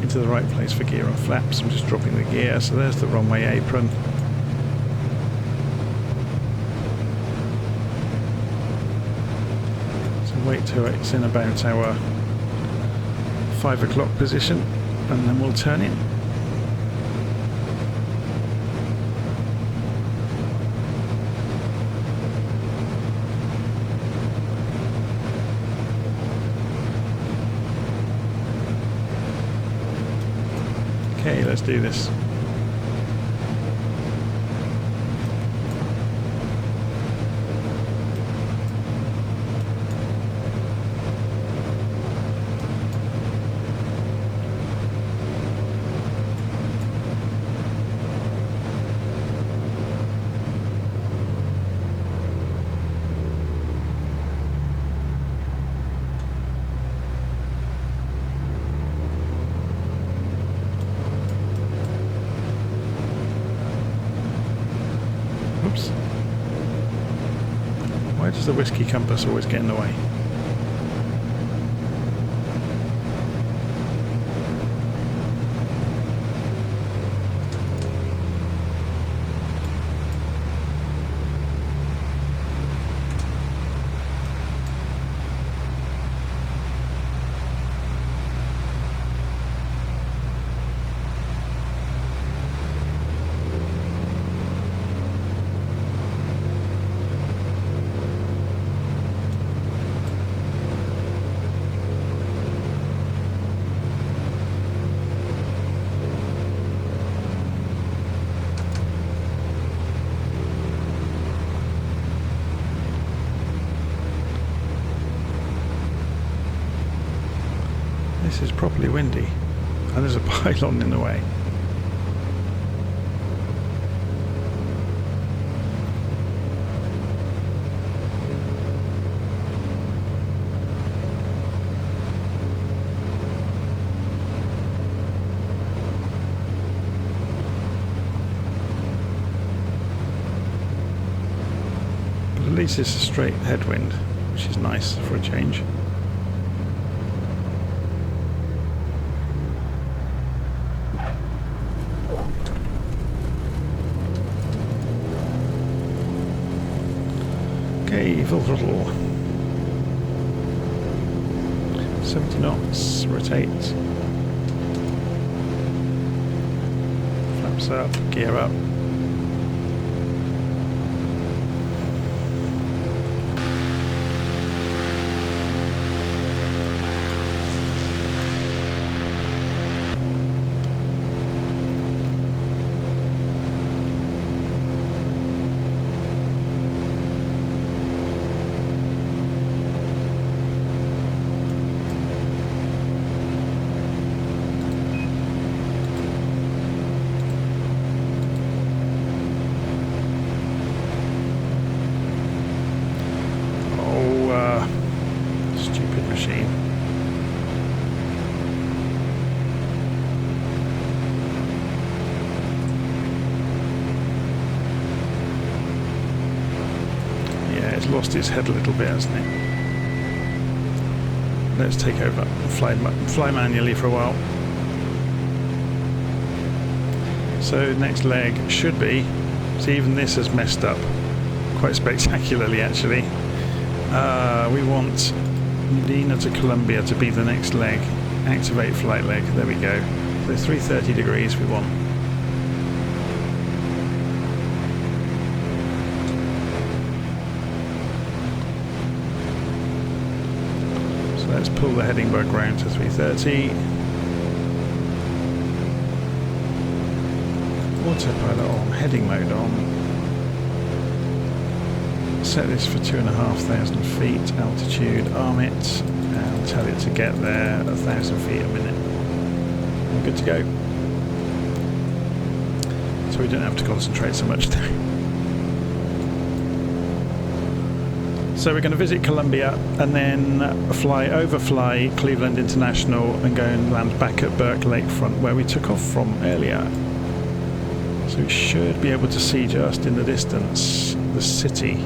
Speaker 1: into the right place for gear and flaps. I'm just dropping the gear, so there's the runway apron. Wait till it's in about our 5 o'clock position, and then we'll turn in. Okay, let's do this. Oops. Why does the whiskey compass always get in the way? This is properly windy, and there's a pylon in the way. least it's a straight headwind, which is nice for a change. Okay, full throttle. 70 knots, rotate. Flaps up, gear up. Stupid machine. Yeah, it's lost its head a little bit, hasn't it? Let's take over and fly manually for a while. So next leg should be, see, even this has messed up quite spectacularly actually. We want Medina to Columbia to be the next leg. Activate flight leg, there we go. So 330 degrees we want. So let's pull the heading bug round to 330. Autopilot on, heading mode on. Set this for 2,500 feet altitude, arm it, and tell it to get there 1,000 feet a minute. We're good to go. So we don't have to concentrate so much now. So we're going to visit Columbia and then overfly Cleveland International and go and land back at Burke Lakefront where we took off from earlier. So we should be able to see just in the distance the city.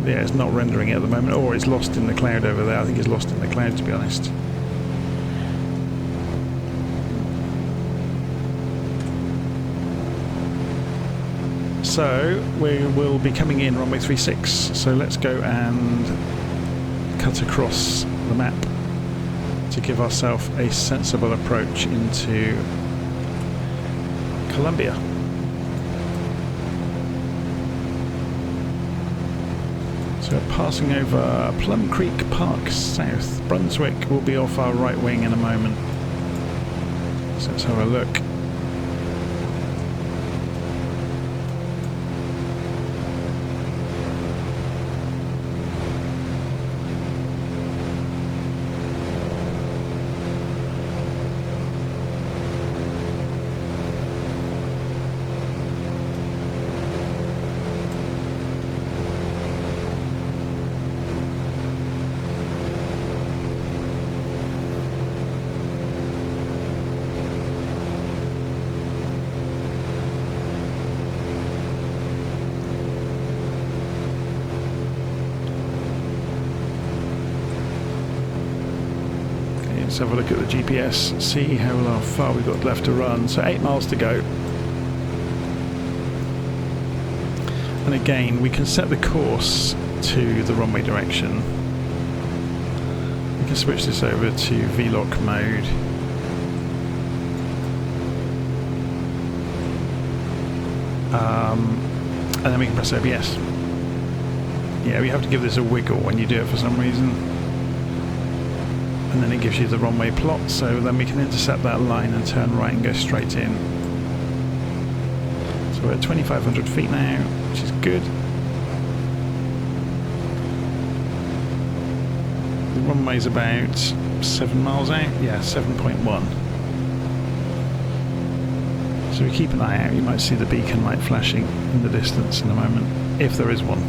Speaker 1: Yeah, it's not rendering it at the moment, or it's lost in the cloud over there. I think it's lost in the cloud, to be honest. So we will be coming in runway 36, so let's go and cut across the map to give ourselves a sensible approach into Columbia. So we're passing over Plum Creek Park South. Brunswick will be off our right wing in a moment. So let's have a look. Let's have a look at the GPS, see how far we've got left to run. So 8 miles to go. And again, we can set the course to the runway direction. We can switch this over to VLOC mode. And then we can press OBS. Yeah, we have to give this a wiggle when you do it for some reason. And then it gives you the runway plot, so then we can intercept that line and turn right and go straight in. So we're at 2,500 feet now, which is good. The runway's about 7 miles out, yeah, 7.1. So we keep an eye out, you might see the beacon light flashing in the distance in a moment, if there is one.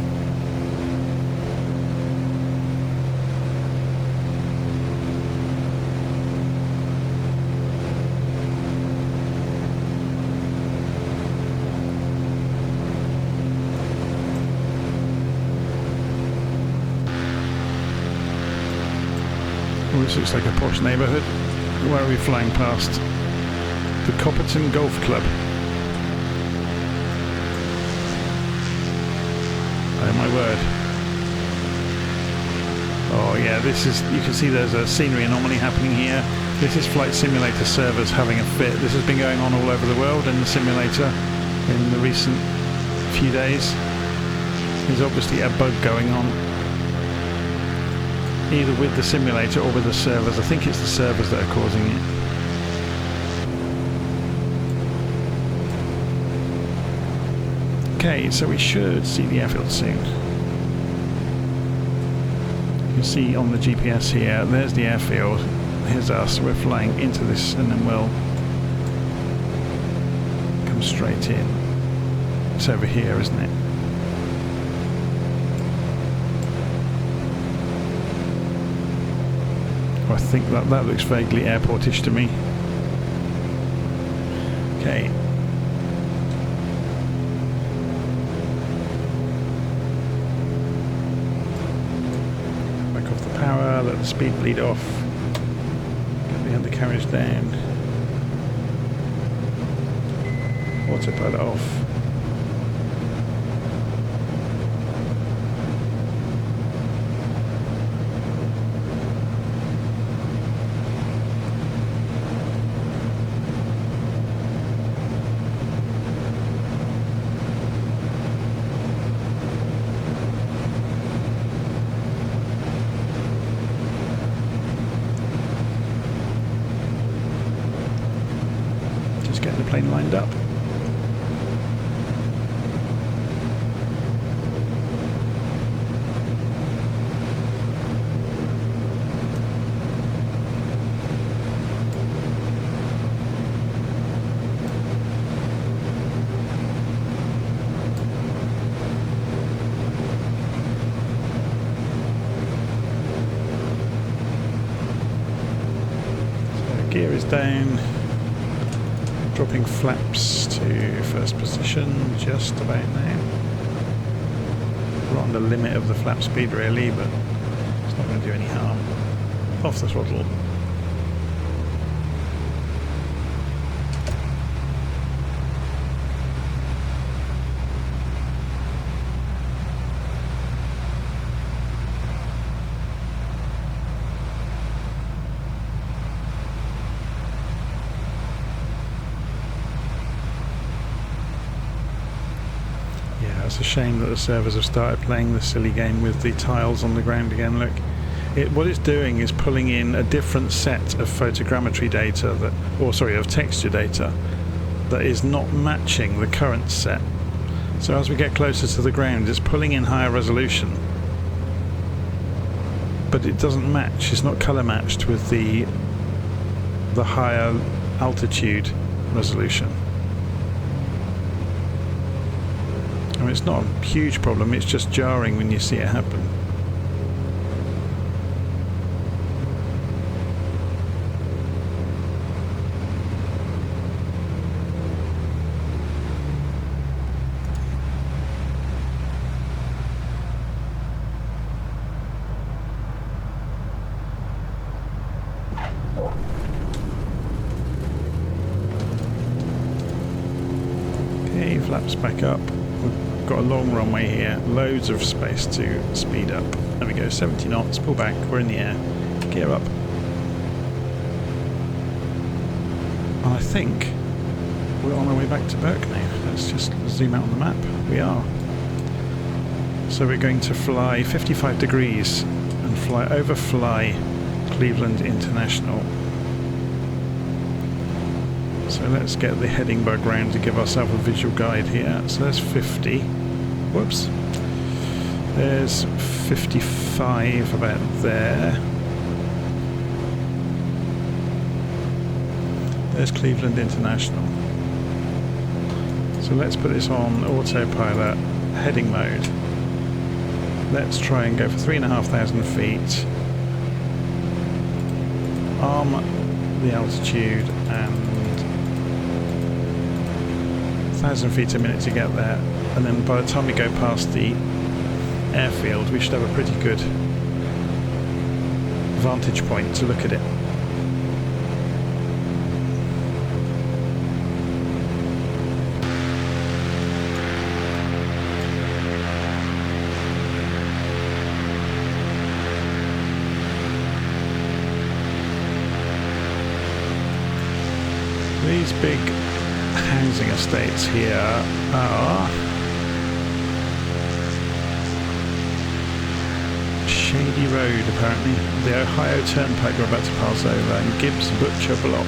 Speaker 1: Oh, this looks like a posh neighbourhood. Where are we flying past? The Copperton Golf Club. Oh my word. Oh yeah, this is, you can see there's a scenery anomaly happening here. This is Flight Simulator servers having a fit. This has been going on all over the world in the simulator in the recent few days. There's obviously a bug going on, either with the simulator or with the servers. I think it's the servers that are causing it. Okay, so we should see the airfield soon. You can see on the GPS here, there's the airfield. Here's us, we're flying into this and then we'll come straight in. It's over here, isn't it? I think that looks vaguely airportish to me. Okay. Back off the power, let the speed bleed off. Get the undercarriage down. Autopilot off. Getting the plane lined up. So gear is down. Dropping flaps to first position just about now. We're on the limit of the flap speed really, but it's not going to do any harm. Off the throttle. It's a shame that the servers have started playing this silly game with the tiles on the ground again. Look, what it's doing is pulling in a different set of photogrammetry data of texture data that is not matching the current set. So as we get closer to the ground, it's pulling in higher resolution, but it doesn't match. It's not color matched with the higher altitude resolution. I mean, it's not a huge problem, it's just jarring when you see it happen. Okay, flaps back up. Got a long runway here, loads of space to speed up. There we go, 70 knots, pull back, we're in the air, gear up. And I think we're on our way back to Burke now. Let's just zoom out on the map. We are. So we're going to fly 55 degrees and overfly Cleveland International. So let's get the heading bug round to give ourselves a visual guide here. So there's 50. Whoops. There's 55 about there. There's Cleveland International. So let's put this on autopilot, heading mode. Let's try and go for 3,500 feet. Arm the altitude and 1,000 feet a minute to get there, and then by the time we go past the airfield we should have a pretty good vantage point to look at it. These big housing estates here are Shady Road, apparently. The Ohio Turnpike we're about to pass over, and Gibbs Butcher Block,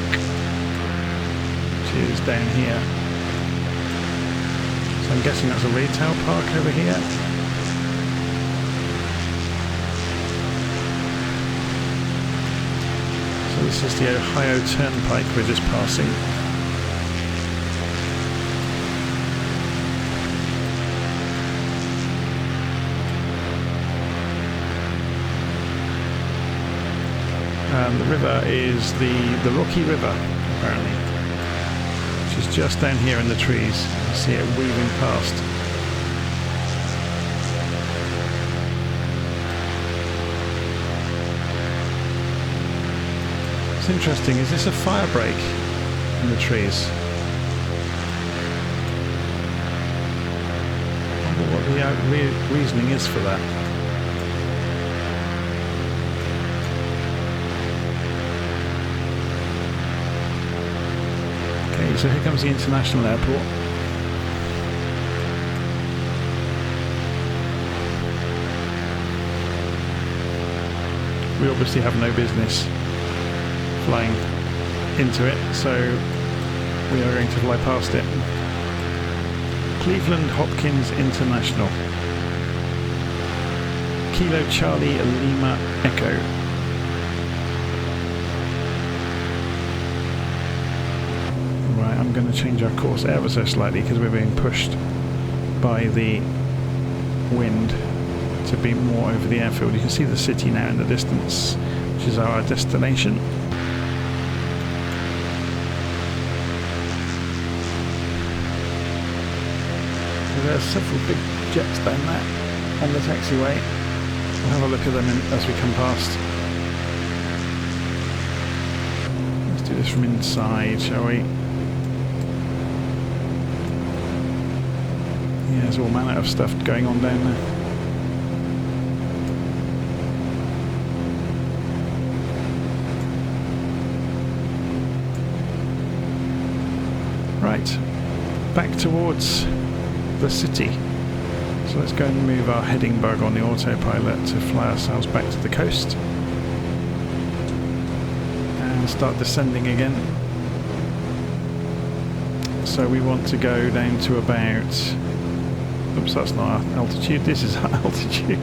Speaker 1: which is down here. So I'm guessing that's a retail park over here. So this is the Ohio Turnpike we're just passing. And the river is the Rocky River, apparently, which is just down here in the trees. You see it weaving past. What's interesting is this a fire break in the trees? I wonder what the reasoning is for that. So here comes the international airport. We obviously have no business flying into it, so we are going to fly past it. Cleveland Hopkins International. Kilo Charlie Lima Echo. I'm going to change our course ever so slightly because we're being pushed by the wind to be more over the airfield. You can see the city now in the distance, which is our destination. So there's several big jets down there on the taxiway. We'll have a look at them as we come past. Let's do this from inside, shall we? Yeah, there's all manner of stuff going on down there. Right, back towards the city. So let's go and move our heading bug on the autopilot to fly ourselves back to the coast. And start descending again. So we want to go down to about... Oops, that's not our altitude, this is our altitude.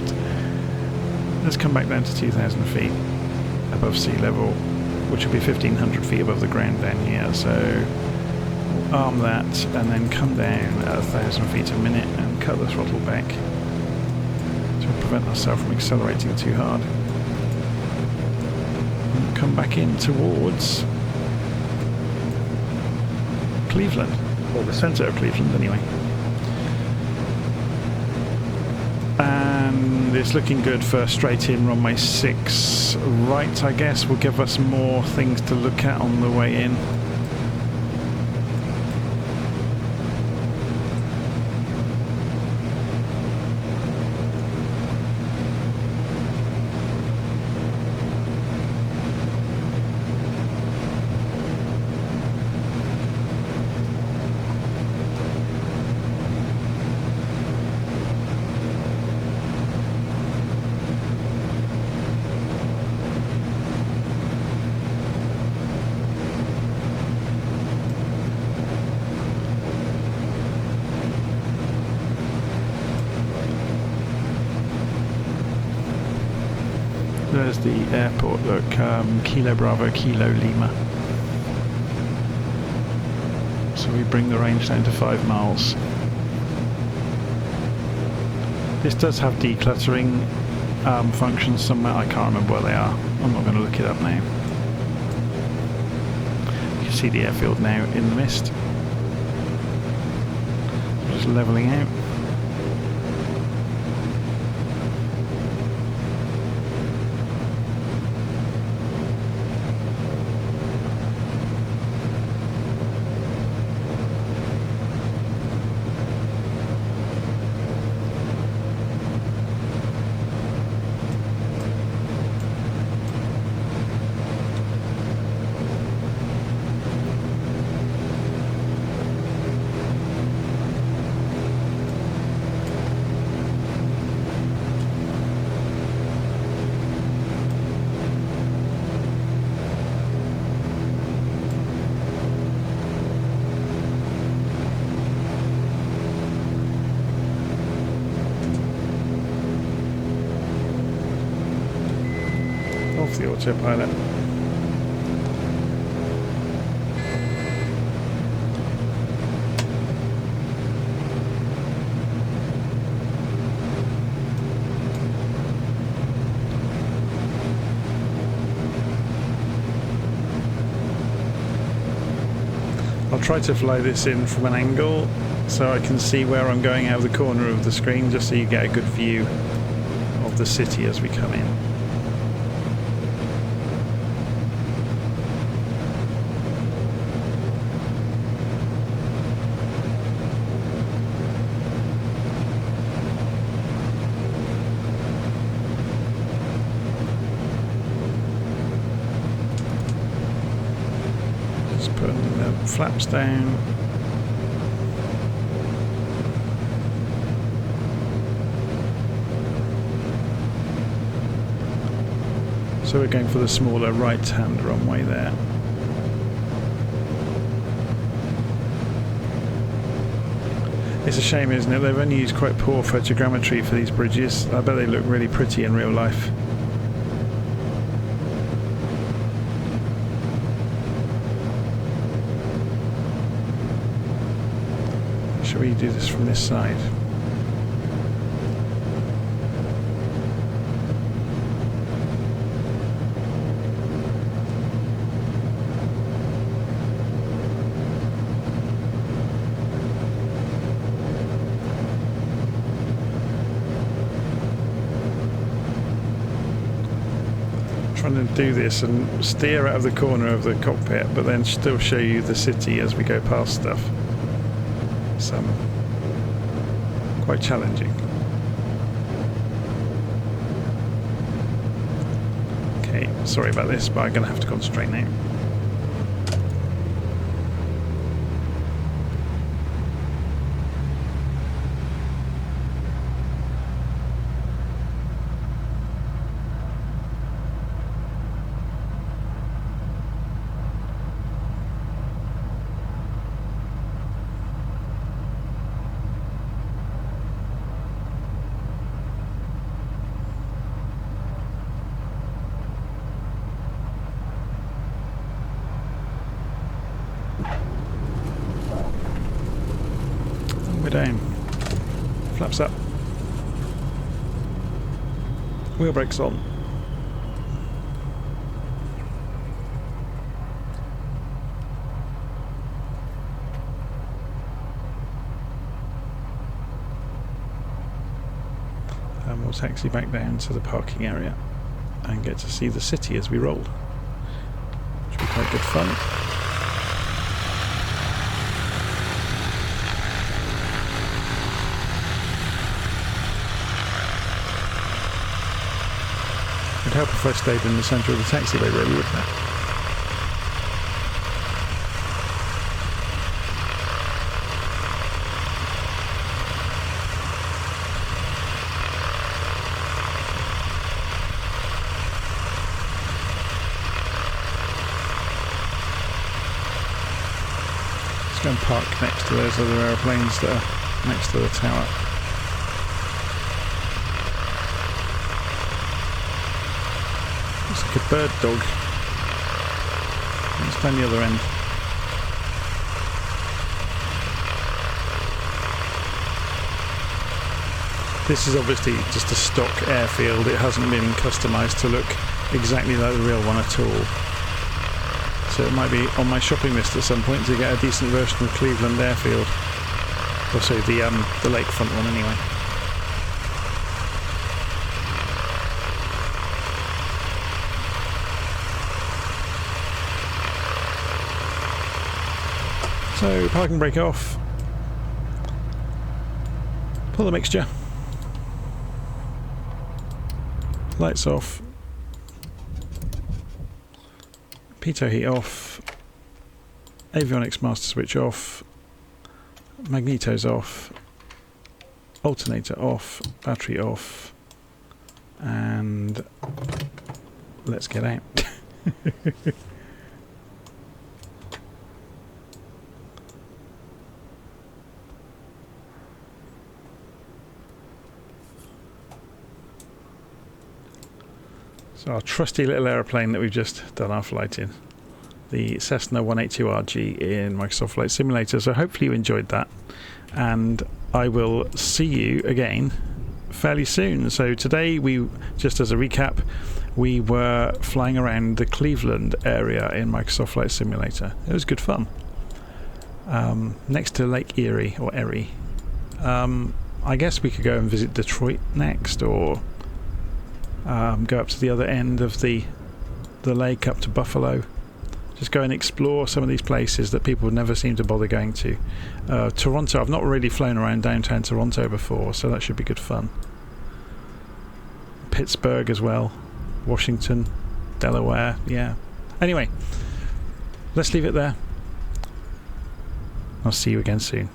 Speaker 1: Let's come back down to 2,000 feet above sea level, which will be 1,500 feet above the ground down here. So we'll arm that and then come down at 1,000 feet a minute and cut the throttle back to prevent ourselves from accelerating too hard. And come back in towards Cleveland, or the centre of Cleveland anyway. And it's looking good for straight in runway 6 right, I guess, will give us more things to look at on the way in. There's the airport, look, Kilo Bravo, Kilo Lima. So we bring the range down to 5 miles. This does have decluttering functions somewhere, I can't remember where they are. I'm not going to look it up now. You can see the airfield now in the mist. Just levelling out. Off the autopilot. I'll try to fly this in from an angle so I can see where I'm going out of the corner of the screen, just so you get a good view of the city as we come in. Just putting the flaps down. So we're going for the smaller right-hand runway there. It's a shame, isn't it? They've only used quite poor photogrammetry for these bridges. I bet they look really pretty in real life. Shall we do this from this side? Trying to do this and steer out of the corner of the cockpit, but then still show you the city as we go past stuff. It's quite challenging. Okay, sorry about this, but I'm going to have to concentrate now. We're down. Flaps up. Wheel brakes on. And we'll taxi back down to the parking area and get to see the city as we roll. Which will be quite good fun. It'd help if I stayed in the centre of the taxiway, really, wouldn't it? Let's go and park next to those other aeroplanes that are next to the tower. It's like a bird dog. It's down the other end. This is obviously just a stock airfield. It hasn't been customised to look exactly like the real one at all. So it might be on my shopping list at some point to get a decent version of Cleveland Airfield. Or sorry, the lakefront one anyway. So, parking brake off, pull the mixture, lights off, pitot heat off, avionics master switch off, magnetos off, alternator off, battery off, and let's get out. So our trusty little aeroplane that we've just done our flight in. The Cessna 182RG in Microsoft Flight Simulator. So hopefully you enjoyed that. And I will see you again fairly soon. So today, just as a recap, we were flying around the Cleveland area in Microsoft Flight Simulator. It was good fun. Next to Lake Erie, or Erie. I guess we could go and visit Detroit next, or go up to the other end of the lake, up to Buffalo. Just go and explore some of these places that people never seem to bother going to. Toronto, I've not really flown around downtown Toronto before, so that should be good fun. Pittsburgh as well. Washington, Delaware, yeah. Anyway, let's leave it there. I'll see you again soon.